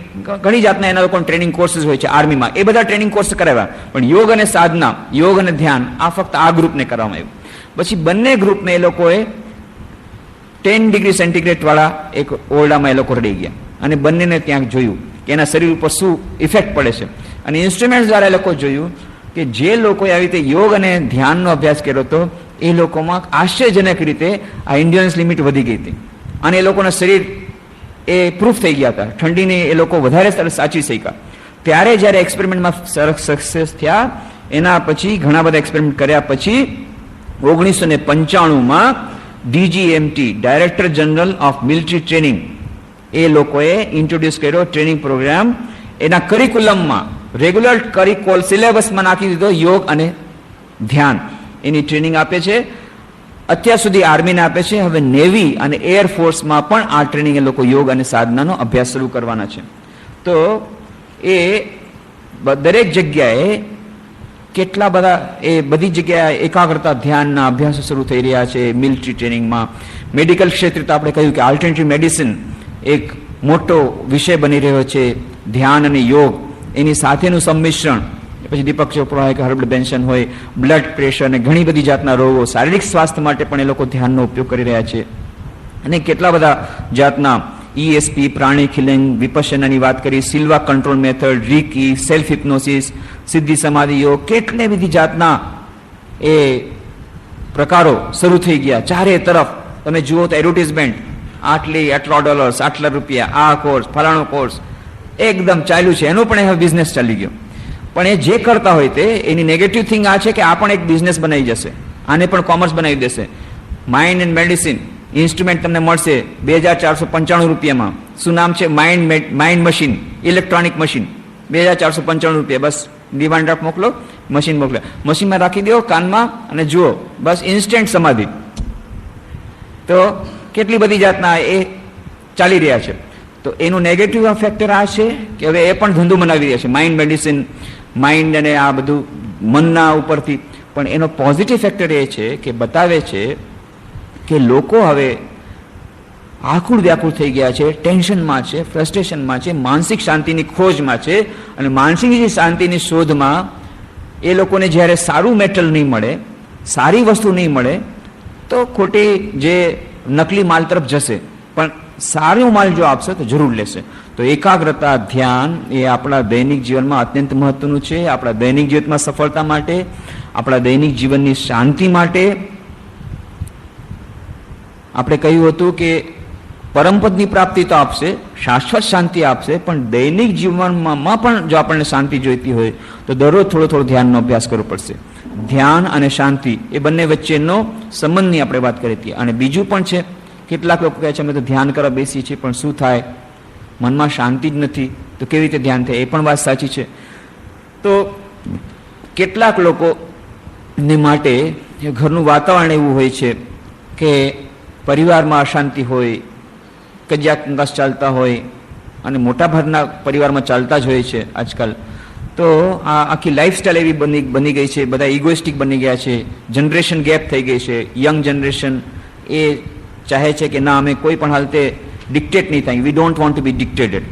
S1: ઘણી જાતના એના લોકોના ટ્રેનિંગ કોર્સીસ હોય છે આર્મીમાં, એ બધા ટ્રેનિંગ કોર્સ કરાવ્યા. પણ યોગ અને સાધના, યોગ અને ધ્યાન, આ ફક્ત આ ગ્રુપને કરવામાં આવ્યું. પછી બંને ગ્રુપને એ લોકોએ 10 ડિગ્રી સેન્ટીગ્રેડ વાળા એક ઓરડામાં એ લોકો રડી ગયા, અને બંનેને ત્યાં જોયું કે એના શરીર ઉપર શું ઇફેક્ટ પડે છે. અને ઇન્સ્ટ્રુમેન્ટ દ્વારા એ લોકો જોયું કે જે લોકોએ આવી રીતે યોગ અને ધ્યાનનો અભ્યાસ કર્યો હતો, એ લોકોમાં આશ્ચર્યજનક રીતે આ એન્ડ્યોરન્સ લિમિટ વધી ગઈ હતી, અને એ લોકોના શરીર એ પ્રૂફ થઈ ગયા હતા, ઠંડીને એ લોકો વધારે સાચી શક્યા. ત્યારે જ્યારે એક્સપેરિમેન્ટમાં સક્સેસ થયા, એના પછી ઘણા બધા એક્સપેરિમેન્ટ કર્યા પછી 1995માં DGMT, Director General of Military Training, એ લોકોએ ઇન્ટ્રોડ્યુસ કર્યો ટ્રેનિંગ પ્રોગ્રામ. એના કરિક્યુલમમાં, રેગ્યુલર સિલેબસમાં નાખી દીધો યોગ અને ધ્યાન. એની ટ્રેનિંગ આપે છે. અત્યાર સુધી આર્મીને આપે છે. હવે નેવી અને એરફોર્સમાં પણ આ ટ્રેનિંગ એ લોકો યોગ અને સાધનાનો અભ્યાસ શરૂ કરવાના છે. તો એ દરેક જગ્યાએ કેટલા બધા, એ બધી જગ્યાએ એકાગ્રતા ધ્યાનના અભ્યાસો શરૂ થઈ રહ્યા છે. મિલિટરી ટ્રેનિંગમાં, મેડિકલ ક્ષેત્રે તો આપણે કહ્યું કે આલ્ટરનેટિવ મેડિસિન એક મોટો વિષય બની રહ્યો છે. ધ્યાન અને યોગ એની સાથેનું સંમિશ્રણ, પછી દીપક ચોપરા હોય કે હર્બલ બેન્સન હોય, બ્લડ પ્રેશર અને ઘણી બધી જાતના રોગો, શારીરિક સ્વાસ્થ્ય માટે પણ એ લોકો ધ્યાનનો ઉપયોગ કરી રહ્યા છે. અને કેટલા બધા જાતના ESP, પ્રાણી ખિલિંગ, વિપશ્યનાની વાત કરી, Silva control method, Ricky, self હિપ્નોસિસ, સિદ્ધિ સમાધિ યોગ, કેટલી બધી જાતના એ પ્રકારો શરૂ થઈ ગયા. ચારે તરફ તમે જુઓ તો એડવર્ટિઝમેન્ટ, આટલા ડોલર્સ, આટલા રૂપિયા, આ કોર્સ, ફલાણો કોર્સ એકદમ ચાલ્યું છે. એનો પણ હવે બિઝનેસ ચાલી ગયો. પણ એ જે કરતા હોય તે એની નેગેટિવ થિંગ આ છે કે આ પણ એક બિઝનેસ બનાવી જશે, આને પણ કોમર્સ બનાવી દેશે. માઇન્ડ એન્ડ મેડિસિન ઇન્સ્ટ્રુમેન્ટ તમને મળશે 2495 રૂપિયામાં. શું નામ છે? માઇન્ડ મશીન, ઇલેક્ટ્રોનિક મશીન, 2495 રૂપિયા. બસ ડિમાન્ડ ડ્રાફ્ટ મોકલો, મશીન મોકલો, મશીનમાં રાખી દો કાનમાં અને જુઓ, બસ ઇન્સ્ટન્ટ સમાધિ. તો કેટલી બધી જાતના એ ચાલી રહ્યા છે. તો એનું નેગેટિવ ફેક્ટર આ છે કે હવે એ પણ ધંધો બનાવી રહ્યા છે, માઇન્ડ મેડિસિન, માઇન્ડ અને આ બધું મનના ઉપરથી. પણ એનો પોઝિટિવ ફેક્ટર એ છે કે બતાવે છે કે લોકો હવે આકુળ વ્યાકુળ થઈ ગયા છે, ટેન્શનમાં છે, ફ્રસ્ટ્રેશનમાં છે, માનસિક શાંતિની ખોજમાં છે. અને માનસિક શાંતિની શોધમાં એ લોકોને જ્યારે સારું મેટલ નહીં મળે, સારી વસ્તુ નહીં મળે, તો ખોટી જે નકલી માલ તરફ જશે. પણ સારો માલ જો આપશે તો જરૂર લેશે. તો એકાગ્રતા, ધ્યાન એ આપણા દૈનિક જીવનમાં અત્યંત મહત્વનું છે. આપણા દૈનિક જીવનમાં સફળતા માટે, આપણા દૈનિક જીવનની શાંતિ માટે. આપણે કહ્યું હતું કે પરમપદની પ્રાપ્તિ તો આપશે, શાશ્વત શાંતિ આપશે, પણ દૈનિક જીવનમાં પણ જો આપણને શાંતિ જોઈતી હોય તો દરરોજ થોડો થોડો ધ્યાનનો અભ્યાસ કરવો પડશે. ધ્યાન અને શાંતિ એ બંને વચ્ચેનો સંબંધની આપણે વાત કરી હતી. અને બીજું પણ છે, કેટલાક લોકો કહે છે અમે તો ધ્યાન કરવા બેસીએ છીએ પણ શું થાય, મનમાં શાંતિ જ નથી, તો કેવી રીતે ધ્યાન થાય? એ પણ વાત સાચી છે. તો કેટલાક લોકોને માટે ઘરનું વાતાવરણ એવું હોય છે કે પરિવારમાં અશાંતિ હોય, કજિયા કંકાસ ચાલતા હોય, અને મોટાભાગના પરિવારમાં ચાલતા જ હોય છે આજકાલ. તો આ આખી લાઈફસ્ટાઈલ એવી બની ગઈ છે, બધા ઇગોઇસ્ટિક બની ગયા છે, જનરેશન ગેપ થઈ ગઈ છે. યંગ જનરેશન એ ચાહે છે કે ના, અમે કોઈ પણ હાલતે ડિક્ટેટ નહીં થાય. વી ડોન્ટ વોન્ટ ટુ બી ડિક્ટેટેડ.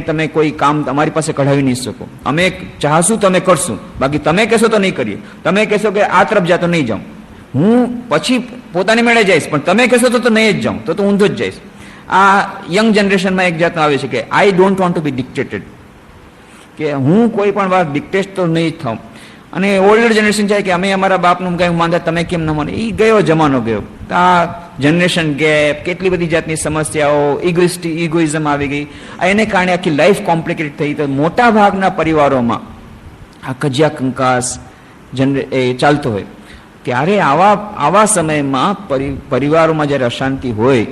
S1: તમે કોઈ કામ અમારી પાસે કઢાવી નહીં શકો. અમે ચાહશું તો અમે કરશું, બાકી તમે કહેશો તો નહીં કરીએ. તમે કહેશો કે આ તરફ જા તો નહીં જાઉં, હું પછી પોતાની મેળે જઈશ, પણ તમે કહેશો તો નહીં જ જાઉં, તો ઊંધો જ જઈશ. આ યંગ જનરેશનમાં એક જાતનું આવે છે કે આઈ ડોન્ટ વોન્ટ ટુ બી ડિક્ટેટેડ, કે હું કોઈ પણ વાત ડિક્ટેટ તો નહીં જ થાઉં. અને ઓલ્ડર જનરેશન છે કે અમે અમારા બાપનું કંઈ માનતા, તમે કેમ ન માનો. એ ગયો જમાનો ગયો. આ જનરેશન ગેપ, કેટલી બધી જાતની સમસ્યાઓ, ઇગોઇઝમ આવી ગઈ. એને કારણે આખી લાઈફ કોમ્પ્લિકેટેડ થઈ. તો મોટા ભાગના પરિવારોમાં આ કજિયા કંકાસ એ ચાલતો હોય. ત્યારે આવા સમયમાં પરિવારોમાં જ્યારે અશાંતિ હોય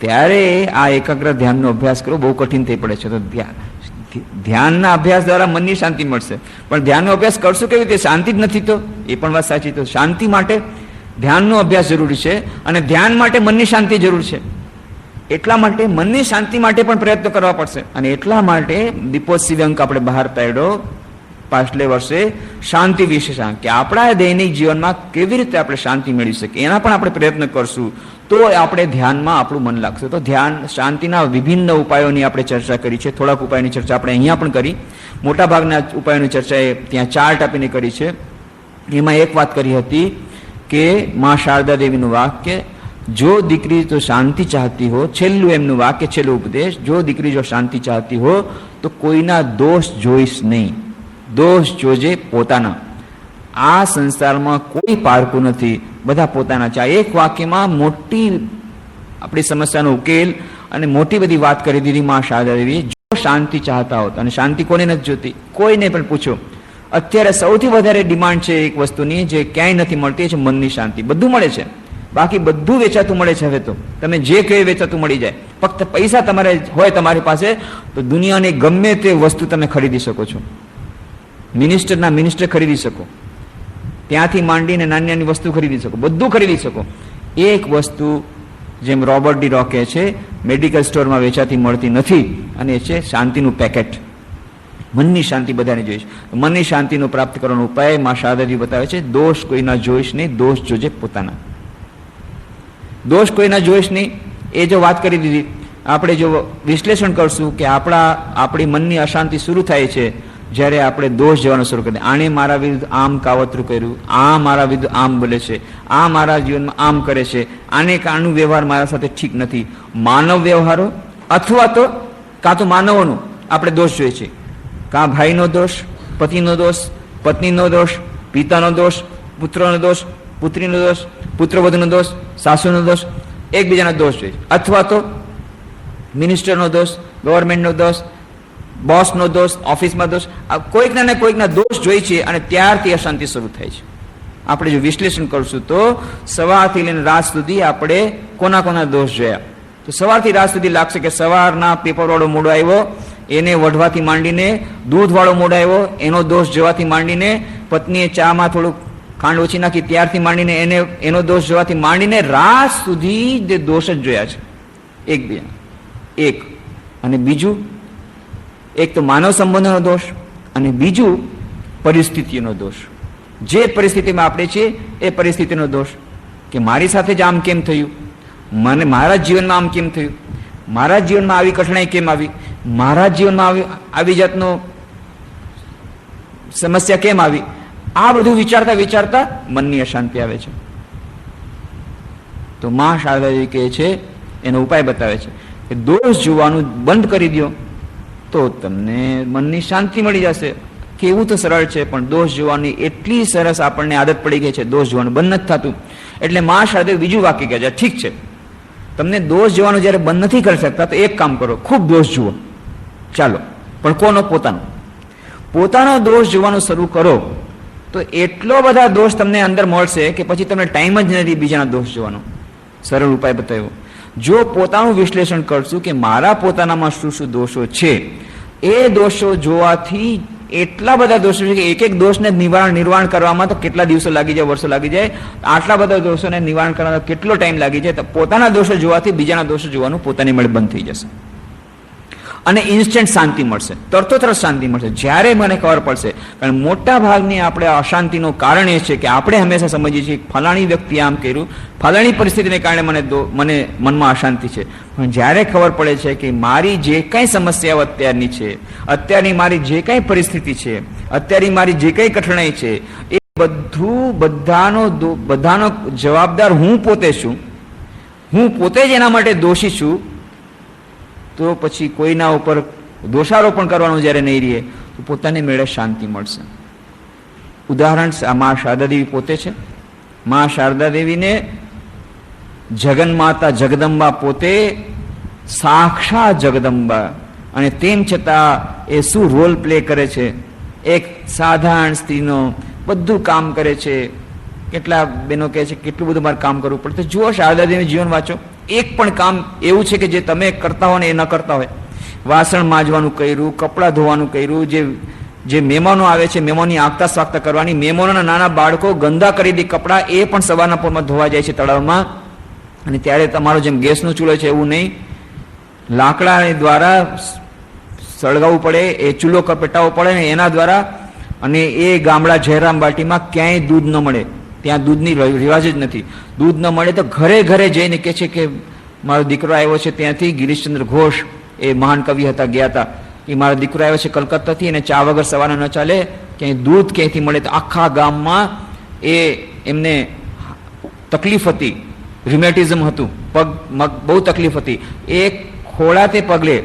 S1: ત્યારે આ એકાગ્ર ધ્યાનનો અભ્યાસ કરવો બહુ કઠિન થઈ પડે છે. તો ધ્યાનના અભ્યાસ દ્વારા મનની શાંતિ મળશે, પણ ધ્યાનનો અભ્યાસ કરશું કેવી રીતે? શાંતિ જ નથી. તો એ પણ વાત સાચી. તો શાંતિ માટે ધ્યાનનો અભ્યાસ જરૂરી છે, અને ધ્યાન માટે મનની શાંતિ જરૂર છે. એટલા માટે મનની શાંતિ માટે પણ પ્રયત્ન કરવા પડશે. અને એટલા માટે દીપોત્સવી અંક આપણે બહાર પાડ્યો પાછલે વર્ષે, શાંતિ વિશે, કે આપણા દૈનિક જીવનમાં કેવી રીતે આપણે શાંતિ મેળવી શકીએ એના પણ આપણે પ્રયત્ન કરશું, તો આપણે ધ્યાનમાં આપણું મન લાગશે. તો ધ્યાન શાંતિના વિભિન્ન ઉપાયોની આપણે ચર્ચા કરી છે. થોડાક ઉપાયોની ચર્ચા આપણે અહીંયા પણ કરી. મોટાભાગના ઉપાયોની ચર્ચા એ ત્યાં ચાર્ટ આપીને કરી છે. એમાં એક વાત કરી હતી કે મા શારદા દેવીનું વાક્ય, જો દીકરી તો શાંતિ ચાહતી હો, છેલ્લું એમનું વાક્ય, છેલ્લું ઉપદેશ, જો દીકરી જો શાંતિ ચાહતી હો તો કોઈના દોષ જોઈશ નહીં, દોષ જોજે પોતાના. આ સંસારમાં કોઈ પારકું નથી, બધા પોતાના છે. એક વાક્યમાં મોટી આપણી સમસ્યાનો ઉકેલ અને મોટી બધી વાત કરી દીધી મા શારદા દેવીએ. જો શાંતિ ચાહતા હોત, અને શાંતિ કોને નથી જોતી? કોઈને પણ પૂછો. અત્યારે સૌથી વધારે ડિમાન્ડ છે એક વસ્તુની જે ક્યાંય નથી મળતી, છે મનની શાંતિ. બધું મળે છે, બાકી બધું વેચાતું મળે છે. હવે તો તમે જે કહે વેચાતું મળી જાય. ફક્ત પૈસા તમારે હોય તમારી પાસે તો દુનિયાની ગમે તે વસ્તુ તમે ખરીદી શકો છો. મિનિસ્ટર ખરીદી શકો, ત્યાંથી માંડીને નાની નાની વસ્તુ ખરીદી શકો, બધું ખરીદી શકો. એક વસ્તુ જેમ રોબર્ટ ડી રોકે છે મેડિકલ સ્ટોરમાં વેચાતી મળતી નથી, અને એ છે શાંતિનું પેકેટ. મનની શાંતિ બધાને જોઈશ. મનની શાંતિનો પ્રાપ્ત કરવાનો ઉપાય મા શારદાજી બતાવે છે, દોષ કોઈના જોઈશ નહીં, દોષ જોજે પોતાના. દોષ કોઈના જોઈશ નહીં એ જો વાત કરી દીધી, આપણે જો વિશ્લેષણ કરશું કે આપણી મનની અશાંતિ શરૂ થાય છે જ્યારે આપણે દોષ જવાનું શરૂ કરીએ. આણે મારા વિરુદ્ધ આમ કાવતરું કર્યું, આ મારા વિરુદ્ધ આમ બોલે છે, આ મારા જીવનમાં આમ કરે છે, આને કારણનું વ્યવહાર મારા સાથે ઠીક નથી. માનવ વ્યવહારો અથવા તો કાં તો માનવોનો આપણે દોષ જોઈએ છે, કાં ભાઈનો દોષ, પતિનો દોષ, પત્નીનો દોષ, પિતાનો દોષ, પુત્રનો દોષ, પુત્રીનો દોષ, પુત્રવધુનો દોષ, સાસુનો દોષ, એકબીજાના દોષ જોઈએ. અથવા તો મિનિસ્ટરનો દોષ, ગવર્મેન્ટનો દોષ, બોસનો દોષ, ઓફિસમાં દોષ, કોઈકના ને કોઈકના દોષ જોઈ છે અને ત્યારથી અશાંતિ શરૂ થાય છે. આપણે જો વિશ્લેષણ કરશું તો સવારથી લઈને રાત સુધી આપણે કોના દોષ જોયા. તો સવારથી રાત સુધી લાગશે કે સવારના પેપરવાળો મોડો આવ્યો એને વઢવાથી માંડીને, દૂધવાળો મોડો આવ્યો એનો દોષ જોવાથી માંડીને, પત્નીએ ચામાં થોડુંક ખાંડ ઓછી નાખી ત્યારથી માંડીને એનો દોષ જોવાથી માંડીને રાત સુધી જે દોષ જ જોયા છે એકબીજાના. એક અને બીજું, એક તો માનવ સંબંધોનો દોષ અને બીજું પરિસ્થિતિનો દોષ. જે પરિસ્થિતિમાં આપણે છીએ એ પરિસ્થિતિનો દોષ કે મારી સાથે જ આમ કેમ થયું, મને મારા જીવનમાં આમ કેમ થયું, મારા જીવનમાં આવી કઠણાઈ કેમ આવી, મારા જીવનમાં આવી જાતનો સમસ્યા કેમ આવી. આ બધું વિચારતા વિચારતા મનની અશાંતિ આવે છે. તો મા શારદાજી કહે છે, એનો ઉપાય બતાવે છે કે દોષ જોવાનું બંધ કરી દો તો તમને મનની શાંતિ મળી જશે. કેવું તો સરળ છે, પણ દોષ જોવાની એટલી સરસ આપણને આદત પડી ગઈ છે, દોષ જોવાનું બંધ નથી થતું. એટલે મા શારદા બીજું વાક્ય કહે છે, ઠીક છે તમને દોષ જોવાનું જયારે બંધ નથી કરી શકતા તો એક કામ કરો, ખૂબ દોષ જુઓ. ચાલો, પણ કોનો? પોતાનો દોષ જોવાનું શરૂ કરો તો એટલો બધા દોષ તમને અંદર મળશે કે પછી તમને ટાઈમ જ નથી બીજાના દોષ જોવાનો. સરળ ઉપાય બતાવ્યો. જો પોતાનું વિશ્લેષણ કરશું કે મારા પોતાનામાં શું શું દોષો છે, એ દોષો જોવાથી એટલા બધા દોષો છે કે એક એક દોષને નિવારણ કરવામાં તો કેટલા દિવસો લાગી જાય, વર્ષો લાગી જાય. આટલા બધા દોષોને નિવારણ કરવામાં કેટલો ટાઈમ લાગી જાય. તો પોતાના દોષો જોવાથી બીજાના દોષો જોવાનું પોતાની મળે બંધ થઈ જશે અને ઇન્સ્ટન્ટ શાંતિ મળશે, તરત શાંતિ મળશે જ્યારે મને ખબર પડશે. કારણ મોટા ભાગની આપણે અશાંતિનું કારણ એ છે કે આપણે હંમેશા સમજીએ છીએ ફલાણી વ્યક્તિ આમ કર્યું, ફલાણી પરિસ્થિતિને કારણે મને મનમાં અશાંતિ છે. પણ જ્યારે ખબર પડે છે કે મારી જે કંઈ સમસ્યાઓ અત્યારની છે, અત્યારની મારી જે કંઈ પરિસ્થિતિ છે, અત્યારની મારી જે કંઈ કઠણાઈ છે, એ બધાનો જવાબદાર હું પોતે છું, હું પોતે જ એના માટે દોષી છું, તો પછી કોઈના ઉપર દોષારોપણ કરવાનું જ્યારે નહીં રહે તો પોતાને મેળે શાંતિ મળશે. ઉદાહરણ મા શારદા દેવી પોતે છે. મા શારદા દેવીને જગન્માતા જગદંબા પોતે સાક્ષાત જગદંબા, અને તેમ છતાં એ શું રોલ પ્લે કરે છે. એક સાધારણ સ્ત્રીનો બધું કામ કરે છે. કેટલા બહેનો કહે છે કેટલું બધું મારે કામ કરવું પડે. જુઓ શારદા દેવીનું જીવન વાંચો, એક પણ કામ એવું છે કે જે તમે કરતા હો ને એ ન કરતા હોય. વાસણ માંજવાનું કર્યું, કપડાં ધોવાનું કર્યું, જે મહેમાનો આવે છે મહેમાનની આગતા સ્વાગતા કરવાની, મહેમાનોના નાના બાળકો ગંદા કરી દે કપડાં, એ પણ સવારના પોરમાં ધોવા જાય છે તળાવમાં. અને ત્યારે તમારો જેમ ગેસનો ચૂલો છે એવું નહીં, લાકડા દ્વારા સળગાવવું પડે, એ ચૂલો પેટાવવો પડે ને એના દ્વારા. અને એ ગામડા જયરામ બાટીમાં ક્યાંય દૂધ ન મળે, ત્યાં દૂધની રિવાજ જ નથી. દૂધ ન મળે તો ઘરે ઘરે જઈને કહે છે કે મારો દીકરો આવ્યો છે ત્યાંથી, ગિરીશચંદ્ર ઘોષ એ મહાન કવિ હતા, ગયા હતા, એ મારો દીકરો આવ્યો છે કલકત્તાથી અને ચા વગર સવારે ન ચાલે, ક્યાંય દૂધ ક્યાંયથી મળે. તો આખા ગામમાં એમને તકલીફ હતી, રિમેટિઝમ હતું, પગ બહુ તકલીફ હતી. એ ખોળા તે પગલે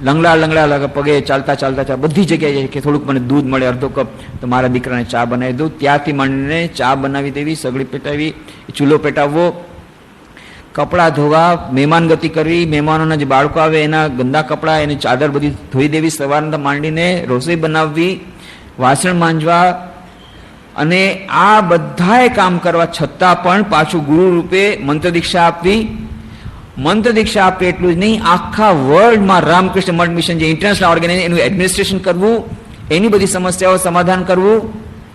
S1: લંગડા પગે ચાલતા બધી જગ્યાએ કે થોડુંક મને દૂધ મળે, અડધો કપ, તો મારા દીકરાને ચા બનાવી દઉં. ત્યારથી માંડીને ચા બનાવી દેવી, સગડી પેટાવી, ચૂલો પેટાવવો, કપડાં ધોવા, મહેમાન ગતિ કરવી, મહેમાનોના જે બાળકો આવે એના ગંદા કપડાં, એની ચાદર બધી ધોઈ દેવી, સવારના માંડીને રસોઈ બનાવવી, વાસણ માંજવા. અને આ બધાએ કામ કરવા છતાં પણ પાછું ગુરુ રૂપે મંત્ર દીક્ષા આપવી. મંત્ર દીક્ષા આપે એટલું જ નહીં, આખા વર્લ્ડમાં રામકૃષ્ણ મઠ મિશન જે ઇન્ટરનેશનલ ઓર્ગેનાઇઝેશન એનું એડમિનિસ્ટ્રેશન કરવું, એની બધી સમસ્યાઓ સમાધાન કરવું,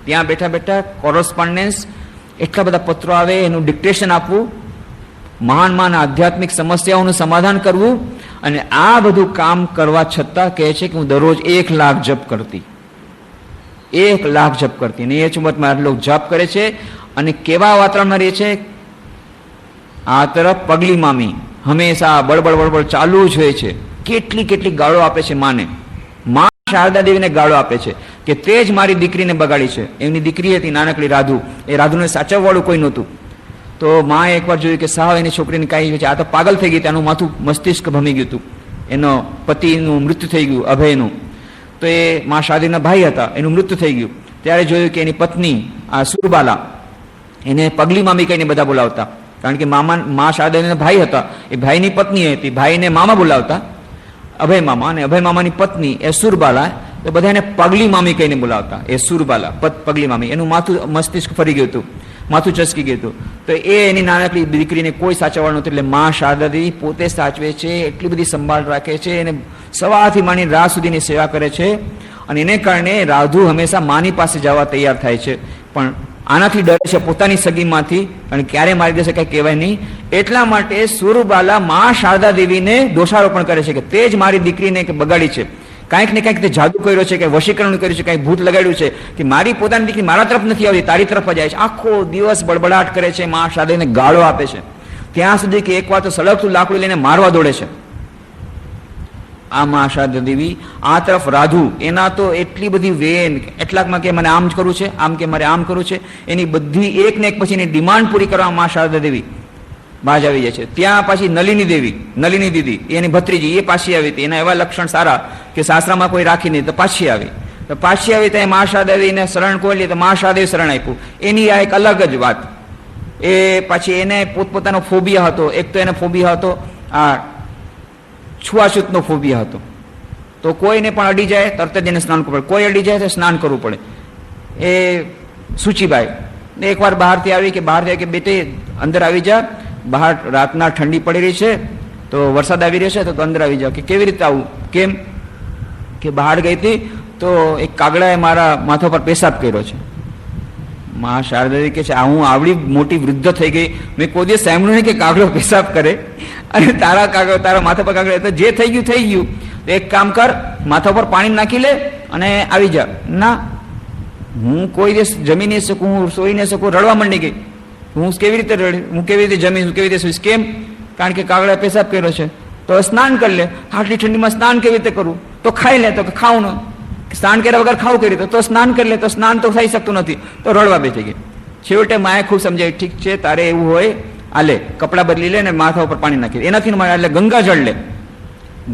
S1: ત્યાં બેઠા બેઠા કોરસ્પોન્ડન્સ, એટલા બધા પત્રો આવે એનું ડિક્ટેશન આપવું, મહાન આધ્યાત્મિક સમસ્યાઓનું સમાધાન કરવું. અને આ બધું કામ કરવા છતાં કહે છે કે હું દરરોજ 1 લાખ જપ કરતી, 1 લાખ જપ કરતી. અને એ જ ઉંમરમાં આટલો જપ કરે છે. અને કેવા વાતાવરણમાં રહે છે? આ તરફ પગલી મામી હંમેશા બળબડ બળબડ ચાલુ જ હોય છે. કેટલી કેટલી ગાળો આપે છે માને. મા શારદા દેવીને ગાળો આપે છે કે તે જ મારી દીકરીને બગાડી છે. એમની દીકરી હતી નાનકડી રાધુ. એ રાધુને સાચવવાળું કોઈ નહોતું. તો માએ એકવાર જોયું કે સાવ એની છોકરીને કાંઈ છે, આ તો પાગલ થઈ ગઈ, તેનું માથું મસ્તિષ્ક ભમી ગયું હતું, એનો પતિનું મૃત્યુ થઈ ગયું અભયનું. તો એ મા શારદાના ભાઈ હતા, એનું મૃત્યુ થઈ ગયું. ત્યારે જોયું કે એની પત્ની આ સુરબાલા, એને પગલી મામી કહીને બધા બોલાવતા, કારણ કે મા શારદાના ભાઈ હતા, એ ભાઈની પત્ની હતી, ભાઈને મામા બોલાવતા અભય મામા, અને અભય મામાની પત્ની એ સુરબાલા, તો બધા એને પગલી મામી કહીને બોલાવતા. એ સુરબાલા પગલી મામી, એનું માથું મસ્તિષ્ક ફરી ગયું હતું, માથું ચસકી ગયું હતું. તો એ એની નાનકડી દીકરીને કોઈ સાચવવાનું નથી, એટલે મા શારદા દેવી પોતે સાચવે છે, એટલી બધી સંભાળ રાખે છે, એને સવારથી માંડી રાત સુધીની સેવા કરે છે. અને એને કારણે રાધુ હંમેશા માની પાસે જવા તૈયાર થાય છે, પણ આનાથી ડરે છે પોતાની સગીમાંથી, અને ક્યારે મારી દેશે કઈ કહેવાય નહીં. એટલા માટે સુરબાલા મા શારદા દેવીને દોષારોપણ કરે છે કે તે જ મારી દીકરીને બગાડી છે, કાંઈક ને કાંઈક તે જાદુ કર્યો છે, કે વશીકરણ કર્યું છે, કાંઈક ભૂત લગાડ્યું છે, કે મારી પોતાની દીકરી મારા તરફ નથી આવતી, તારી તરફ જાય છે. આખો દિવસ બળબડાટ કરે છે, મા શારદાને ગાળો આપે છે, ત્યાં સુધી કે એકવાર તો સળગતું લાકડું લઈને મારવા દોડે છે. આ મા શારદા દેવી. આ તરફ રાધુ, એના તો એટલી બધી વેન, એટલાકમાં કે મને આમ જ કરવું છે, આમ કે મારે આમ કરવું છે, એની બધી એક ને એક પછીની ડિમાન્ડ પૂરી કરવા મા શારદા દેવી બાજ આવી જાય છે. ત્યાં પાછી નલિની દેવી, નલિની દીદી, એની ભત્રીજી, એ પાછી આવી હતી. એના એવા લક્ષણ સારા કે સાસરામાં કોઈ રાખી નહીં, તો પાછી આવી. તો પાછી આવી ત્યાં મા શારદા દેવીને શરણ કોઈ લે તો મા શારદા દેવી શરણ આપ્યું. એની આ એક અલગ જ વાત. એ પછી એને પોતપોતાનો ફોબિયા હતો. એક તો એને ફોબિયા હતો આ છૂઆછૂતનો ફોબિયા હતો. તો કોઈને પણ અડી જાય તરત જ એને સ્નાન કરવું પડે, કોઈ અડી જાય તો સ્નાન કરવું પડે. એ સુચીબાઈ એકવાર બહારથી આવી કે બેટે અંદર આવી જા, બહાર રાતના ઠંડી પડી રહી છે, તો વરસાદ આવી રહ્યો છે, તો અંદર આવી જાઓ. કે કેવી રીતે આવું? કેમ? કે બહાર ગઈ હતી તો એક કાગડાએ મારા માથા પર પેશાબ કર્યો છે. મા શારદા કે છે, આ હું આવડી મોટી વૃદ્ધ થઈ ગઈ, મેં કોઈ દિવસ સાંભળ્યું નહીં કે કાગડો પેશાબ કરે, અને તારા માથા પર કાગડો, તો જે થઈ ગયું થઈ ગયું. એક કામ કર, માથા પર પાણી નાખી લે અને આવી જા. ના, હું કોઈ દિવસ જમી નહીં શકું, હું સોઈ નહીં શકું. રડવા માંડી ગઈ. હું કેવી રીતે રડી, હું કેવી રીતે જમીશ, હું કેવી રીતે સુઈશ? કેમ? કારણ કે કાગડા પેશાબ કર્યો છે. તો સ્નાન કરી લે. આટલી ઠંડીમાં સ્નાન કેવી રીતે કરું? તો ખાઈ લે. તો ખાવું ન, સ્નાન કર્યા વગર ખાવું કર્યું તો સ્નાન કરી લે. તો સ્નાન તો થઈ શકતું નથી. તો રડવા બેઠી ગઈ. છેવટે માએ ખૂબ સમજાવી, ઠીક છે, તારે એવું હોય આ લે, કપડાં બદલી લે ને માથા ઉપર પાણી નાખી. એનાથી મારે એટલે ગંગાજળ લે,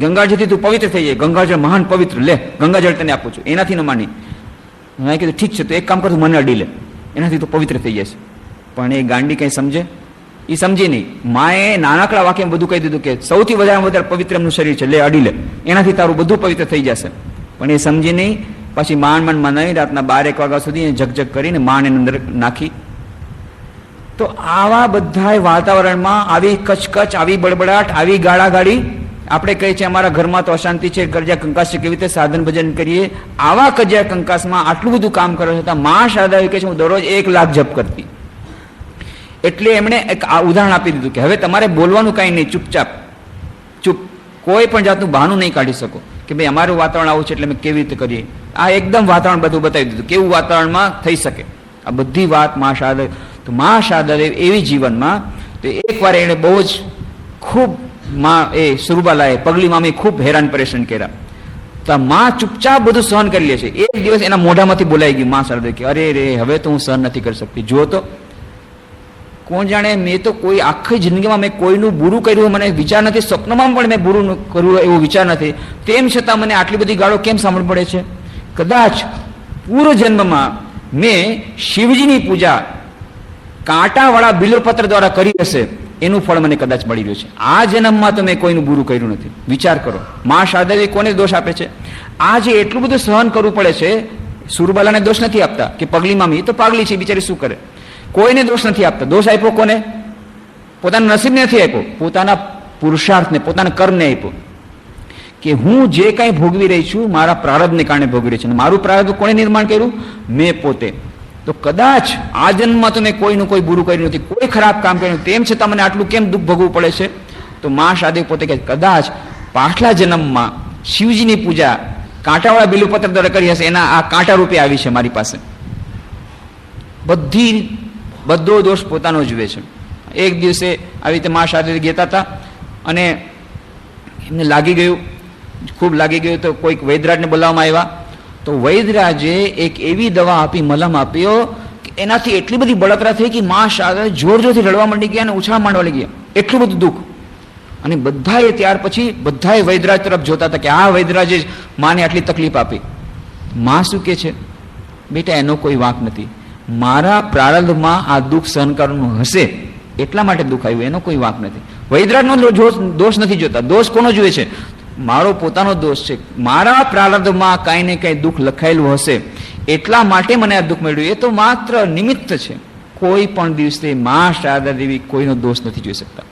S1: ગંગાજળથી તું પવિત્ર થઈ જાય. ગંગાજળ મહાન પવિત્ર, લે ગંગાજળ તને આપું છું. એનાથી ન માની. મેં કીધું ઠીક છે, તો એક કામ કર, મને અડી લે, એનાથી તો પવિત્ર થઈ જશે. પણ એ ગાંડી કઈ સમજે? એ સમજી નહીં. માએ નાનકડા વાક્યમાં બધું કહી દીધું કે સૌથી વધારે પવિત્ર એમનું શરીર છે, લે અડી લે, એનાથી તારું બધું પવિત્ર થઈ જશે. પણ એ સમજી નહીં. પછી માંડમાં નહીં, રાતના 12-1 વાગ્યા સુધી ઝકઝક કરીને માણ એની અંદર નાખી. તો આવા બધા વાતાવરણમાં આવી કચકચ, આવી બળબડાટ, આવી ગાળાગાળી, આપણે કહીએ છીએ અમારા ઘરમાં તો અશાંતિ છે, કજિયા કંકાસ છે, કેવી રીતે સાધન ભજન કરીએ. આવા કજિયા કંકાસમાં આટલું બધું કામ કરે છે. મા શારદા કહે છે, હું દરરોજ 1 લાખ જપ કરતી. એટલે એમણે એક ઉદાહરણ આપી દીધું કે હવે તમારે બોલવાનું કાંઈ નહીં, ચૂપચાપ ચૂપ, કોઈ પણ જાતનું બહાનું નહીં કાઢી શકો કે ભાઈ અમારું વાતાવરણ આવું છે એટલે અમે કેવી રીતે કરીએ. આ એકદમ વાતાવરણ બધું બતાવી દીધું, કેવું વાતાવરણમાં થઈ શકે આ બધી વાત. મા શારદા, તો મા શારદા એવી જીવનમાં, તો એકવાર એણે બહુ જ ખૂબ એ સુરબાલાએ, પગલી મામી ખૂબ હેરાન પરેશાન કર્યા. તો મા ચૂપચાપ બધું સહન કરી લે છે. એક દિવસ એના મોઢામાંથી બોલાઈ ગયું મા શારદા કે અરે રે, હવે તો હું સહન નથી કરી શકતી. જુઓ તો, કોણ જાણે, મેં તો કોઈ આખી જિંદગીમાં મેં કોઈનું બુરું કર્યું મને વિચાર નથી, સ્વપ્નમાં પણ મેં બુરું કર્યું એવો વિચાર નથી, તેમ છતાં મને આટલી બધી ગાળો કેમ સાંભળ પડે છે? કદાચ પૂર્વજન્મમાં મેં શિવજીની પૂજા કાંટાવાળા બિલ્વપત્ર દ્વારા કરી હશે, એનું ફળ મને કદાચ મળી રહ્યું છે. આ જન્મમાં તો મેં કોઈનું બુરું કર્યું નથી. વિચાર કરો, મા શારદા કોને દોષ આપે છે? આ જે એટલું બધું સહન કરવું પડે છે, સુરબાલાને દોષ નથી આપતા કે પગલી મામી તો પાગલી છે, બિચારી શું કરે? કોઈને દોષ નથી આપતા. દોષ આપ્યો કોને? પોતાના નસીબને નથી આપ્યો, પોતાના પુરુષાર્થને, પોતાના કર્મને આપ્યો. કે હું જે કાંઈ ભોગવી રહી છું મારા પ્રારબ્ધને કારણે ભોગવી રહી છું. મારું પ્રારબ્ધ કોણે નિર્માણ કર્યું? મેં પોતે. તો કદાચ આ જન્મમાં તો મેં કોઈનું કોઈ બુરું કર્યું નથી, કોઈ ખરાબ કામ કર્યું, તેમ છતાં મને આટલું કેમ દુઃખ ભોગવવું પડે છે? તો મા શારદા પોતે કહે કદાચ પાછલા જન્મમાં શિવજીની પૂજા કાંટાવાળા બિલ્વપત્ર દ્વારા કરી હશે, એના આ કાંટા રૂપે આવી છે મારી પાસે. બધો દોષ પોતાનો જુએ છે. એક દિવસે આવી રીતે મા શારદા કહેતા હતા, અને એમને લાગી ગયું, ખૂબ લાગી ગયું, તો કોઈક વૈદ્યરાજને બોલાવવામાં આવ્યા. તો વૈદ્યરાજે એક એવી દવા આપી, મલમ આપ્યો કે એનાથી એટલી બધી બળતરા થઈ કે માં શારદા જોર જોરથી રડવા માંડી ગયા અને ઉછાળ માંડવા લાગી ગયા, એટલું બધું દુઃખ. અને બધાએ ત્યાર પછી બધાએ વૈદ્યરાજ તરફ જોતા હતા કે આ વૈદ્યરાજે માને આટલી તકલીફ આપી. માં શું કે છે, બેટા એનો કોઈ વાંક નથી, મારા પ્રારબ્ધમાં આ દુઃખ સહન કરવાનું હશે એટલા માટે દુઃખ આવ્યું, એનો કોઈ વાંક નથી. વૈદ્યરાજનો દોષ નથી જોતા, દોષ કોનો જોઈએ છે? મારો પોતાનો દોષ છે. મારા પ્રારબ્ધમાં કાંઈ ને કાંઈ દુઃખ લખાયેલું હશે એટલા માટે મને આ દુઃખ મળ્યું. એ તો માત્ર નિમિત્ત છે. કોઈ પણ દિવસે માં શારદા દેવી કોઈનો દોષ નથી જોઈ શકતા.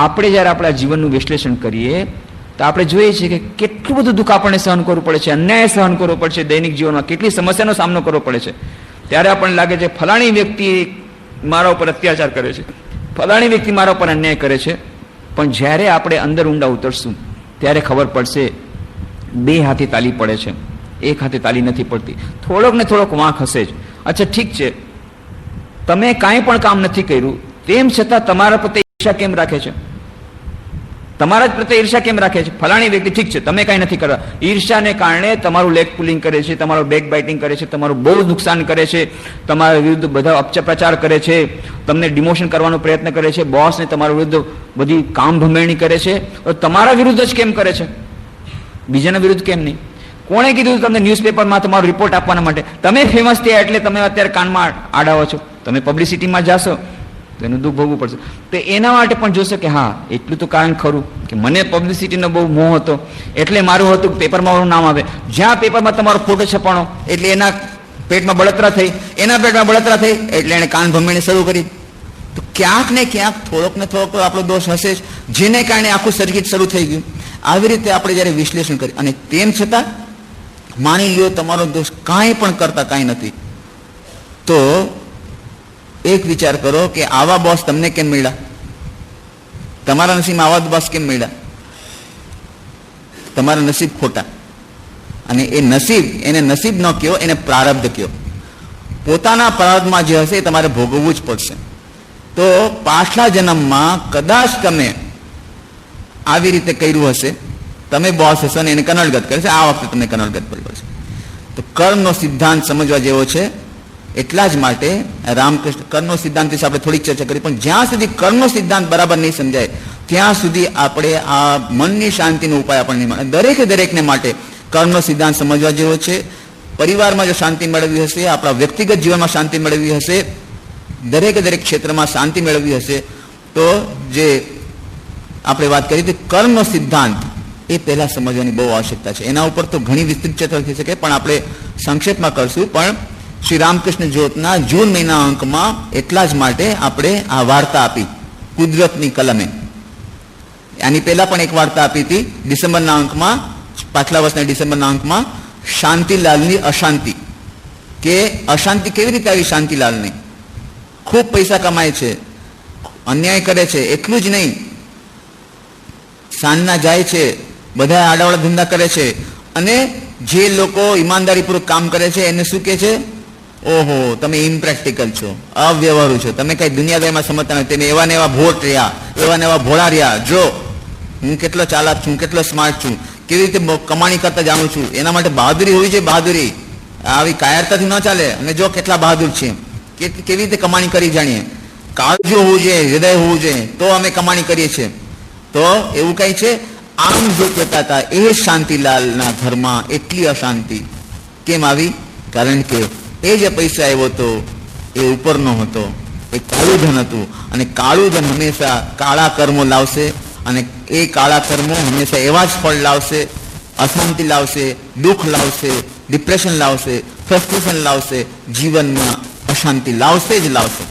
S1: આપણે જ્યારે આપણા જીવનનું વિશ્લેષણ કરીએ તો આપણે જોઈએ છીએ કે કેટલું બધું દુઃખ આપણને સહન કરવું પડે છે, અન્યાય સહન કરવો પડે છે, દૈનિક જીવનમાં કેટલી સમસ્યાનો સામનો કરવો પડે છે. ત્યારે આપણને લાગે છે ફલાણી વ્યક્તિ મારા ઉપર અત્યાચાર કરે છે, ફલાણી વ્યક્તિ મારા ઉપર અન્યાય કરે છે. પણ જ્યારે આપણે અંદર ઊંડા ઉતરશું ત્યારે ખબર પડશે બે હાથે તાલી પડે છે, એક હાથે તાલી નથી પડતી. થોડોક ને થોડોક વાંક હશે જ. અચ્છા ઠીક છે, તમે કાંઈ પણ કામ નથી કર્યું તેમ છતાં તમારા પ્રત્યે ઈર્ષા કેમ રાખે છે? તમારા જ પ્રત્યે ઈર્ષા કેમ રાખે છે? ફલાણી વ્યક્તિ ઠીક છે, તમે કાંઈ નથી કરવા, ઈર્ષાને કારણે તમારું લેગ પુલિંગ કરે છે, તમારું બેક બાઇટિંગ કરે છે, તમારું બહુ નુકસાન કરે છે, તમારા વિરુદ્ધ બધા અપપ્રચાર કરે છે, તમને ડિમોશન કરવાનો પ્રયત્ન કરે છે, બોસને તમારા વિરુદ્ધ બધી કામ ભમેરણી કરે છે. તમારા વિરુદ્ધ જ કેમ કરે છે, બીજાના વિરુદ્ધ કેમ નહીં? કોણે કીધું તમને ન્યૂઝપેપરમાં તમારો રિપોર્ટ આપવાના માટે? તમે ફેમસ થયા એટલે તમે અત્યારે કાનમાં આડાવો છો, તમે પબ્લિસિટીમાં જાશો તો એનું દુઃખ ભોગવવું પડશે. તો એના માટે પણ જોશે કે હા એટલું તો કારણ ખરું કે મને પબ્લિસિટીનો બહુ મોહ હતો એટલે મારું હતું પેપરમાં મારું નામ આવે. જ્યાં પેપરમાં તમારો ફોટો છપાણો એટલે એના પેટમાં બળતરા થઈ, એના પેટમાં બળતરા થઈ એટલે એને કાન ભમેણી શરૂ કરી. તો ક્યાંક ને ક્યાંક થોડોક ને થોડોક આપણો દોષ હશે જ, જેને કારણે આખું સર્કિટ શરૂ થઈ ગયું. આવી રીતે આપણે જ્યારે વિશ્લેષણ કરીએ અને તેમ છતાં માની લ્યો તમારો દોષ કાંઈ પણ કરતા કાંઈ નથી, તો એક વિચાર કરો કે આવા બોસ તમને કેમ મળ્યા? તમારા નસીબમાં આવા બોસ કેમ મળ્યા? તમારા નસીબ ખોટા. અને એ નસીબ, એને નસીબ ન કહો, એને પ્રારબ્ધ કહો. પોતાના પ્રારબ્ધમાં જે હશે એ તમારે ભોગવવું જ પડશે. તો પાછલા જન્મમાં કદાચ તમે આવી રીતે કર્યું હશે, તમે બોસ હશો ને એને કનડગત કરે છે, આ વખતે તમને કનડગત પડશે. તો કર્મનો સિદ્ધાંત સમજવા જેવો છે. એટલા જ માટે રામકૃષ્ણ કર્મનો સિદ્ધાંત વિશે આપણે થોડીક ચર્ચા કરી, પણ જ્યાં સુધી કર્મનો સિદ્ધાંત બરાબર નહીં સમજાય ત્યાં સુધી આપણે આ મનની શાંતિનો ઉપાય આપણને નહીં મળે. દરેકને માટે કર્મનો સિદ્ધાંત સમજવા જેવો છે. પરિવારમાં જો શાંતિ મેળવવી હશે, આપણા વ્યક્તિગત જીવનમાં શાંતિ મેળવવી હશે, દરેક ક્ષેત્રમાં શાંતિ મેળવવી હશે, તો જે આપણે વાત કરી હતી કર્મનો સિદ્ધાંત એ પહેલા સમજવાની બહુ આવશ્યકતા છે. એના ઉપર તો ઘણી વિસ્તૃત ચર્ચા થઈ શકે, પણ આપણે સંક્ષેપમાં કરશું. પણ શ્રી રામકૃષ્ણ જ્યોતના જૂન મહિના અંકમાં એટલા જ માટે આપણે આ વાર્તા આપી કુદરતની કલમે. આની પહેલા પણ એક વાર્તા આપી હતી ડિસેમ્બરના અંકમાં, પાછલા વર્ષના ડિસેમ્બરના અંકમાં, શાંતિલાલની અશાંતિ. કે અશાંતિ કેવી રીતે આવી શાંતિલાલની? ખૂબ પૈસા કમાય છે, અન્યાય કરે છે, એટલું જ નહીં સાંજના જાય છે, બધા આડાવાળા ધંધા કરે છે, અને જે લોકો ઈમાનદારીપૂર્વક કામ કરે છે એને શું કહે છે? ઓહો તમે ઇમ્પ્રેક્ટિકલ છો, અવ્યવહારુ છો, તમે કઈ દુનિયાદારીમાં સમજતા નથી, તમે એવા ને એવા ભોટ રહ્યા, એવા ને એવા ભોળા રહ્યા. જો હું કેટલો ચાલાક છું, કેટલો સ્માર્ટ છું, કેવી રીતે કમાણી કરતા જાણું છું. એના માટે બહાદુરી હોવી જોઈએ, બહાદુરી. આવી કાયરતાથી ન ચાલે. અને જો કેટલા બહાદુર છે, કેવી રીતે કમાણી કરી જાણીએ. કાળજો હોવું જોઈએ, હૃદય હોવું જોઈએ, તો અમે કમાણી કરીએ છીએ. તો એવું કઈ છે. આમ જો કહેતા હતા એ શાંતિલાલના ઘરમાં એટલી અશાંતિ કેમ આવી? કારણ કે એ જે પૈસા આવ્યો હતો એ ઉપરનો હતો, એ કાળું ધન હતું. અને કાળું ધન હંમેશા કાળા કર્મો લાવશે, અને એ કાળા કર્મો હંમેશા એવા જ ફળ લાવશે, અશાંતિ લાવશે, દુઃખ લાવશે, ડિપ્રેશન લાવશે, ફ્રસ્ટ્રેશન લાવશે, જીવનમાં અશાંતિ લાવશે જ લાવશે.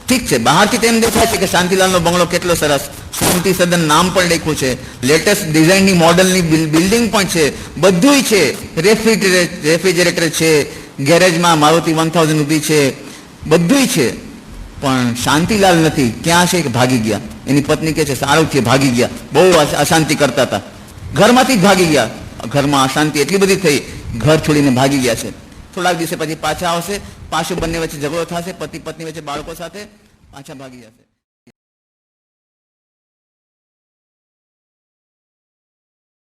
S1: ઠીક છે, બહારથી તેમ દેખાય છે કે શાંતિલાલનો બંગલો કેટલો સરસ, શાંતિ સદન નામ પણ લખ્યું છે, લેટેસ્ટ ડિઝાઇનની મોડલની બિલ્ડિંગ પણ છે, બધુંય છે, રેફ્રિજરેટર છે, ગેરેજમાં મારુતિ 1000 ઊભી છે, બધુંય છે. પણ શાંતિલાલ નથી. ક્યાં છે? કે ભાગી ગયા. એની પત્ની કહે છે સારું છે ભાગી ગયા, બહુ અશાંતિ કરતા હતા, ઘરમાંથી જ ભાગી ગયા. ઘરમાં અશાંતિ એટલી બધી થઈ, ઘર છોડીને ભાગી ગયા છે. થોડાક દિવસે પછી પાછા આવશે, પાછું બંને વચ્ચે ઝઘડો થશે, પતિ પત્ની વચ્ચે, બાળકો સાથે પાછા ભાગી જશે.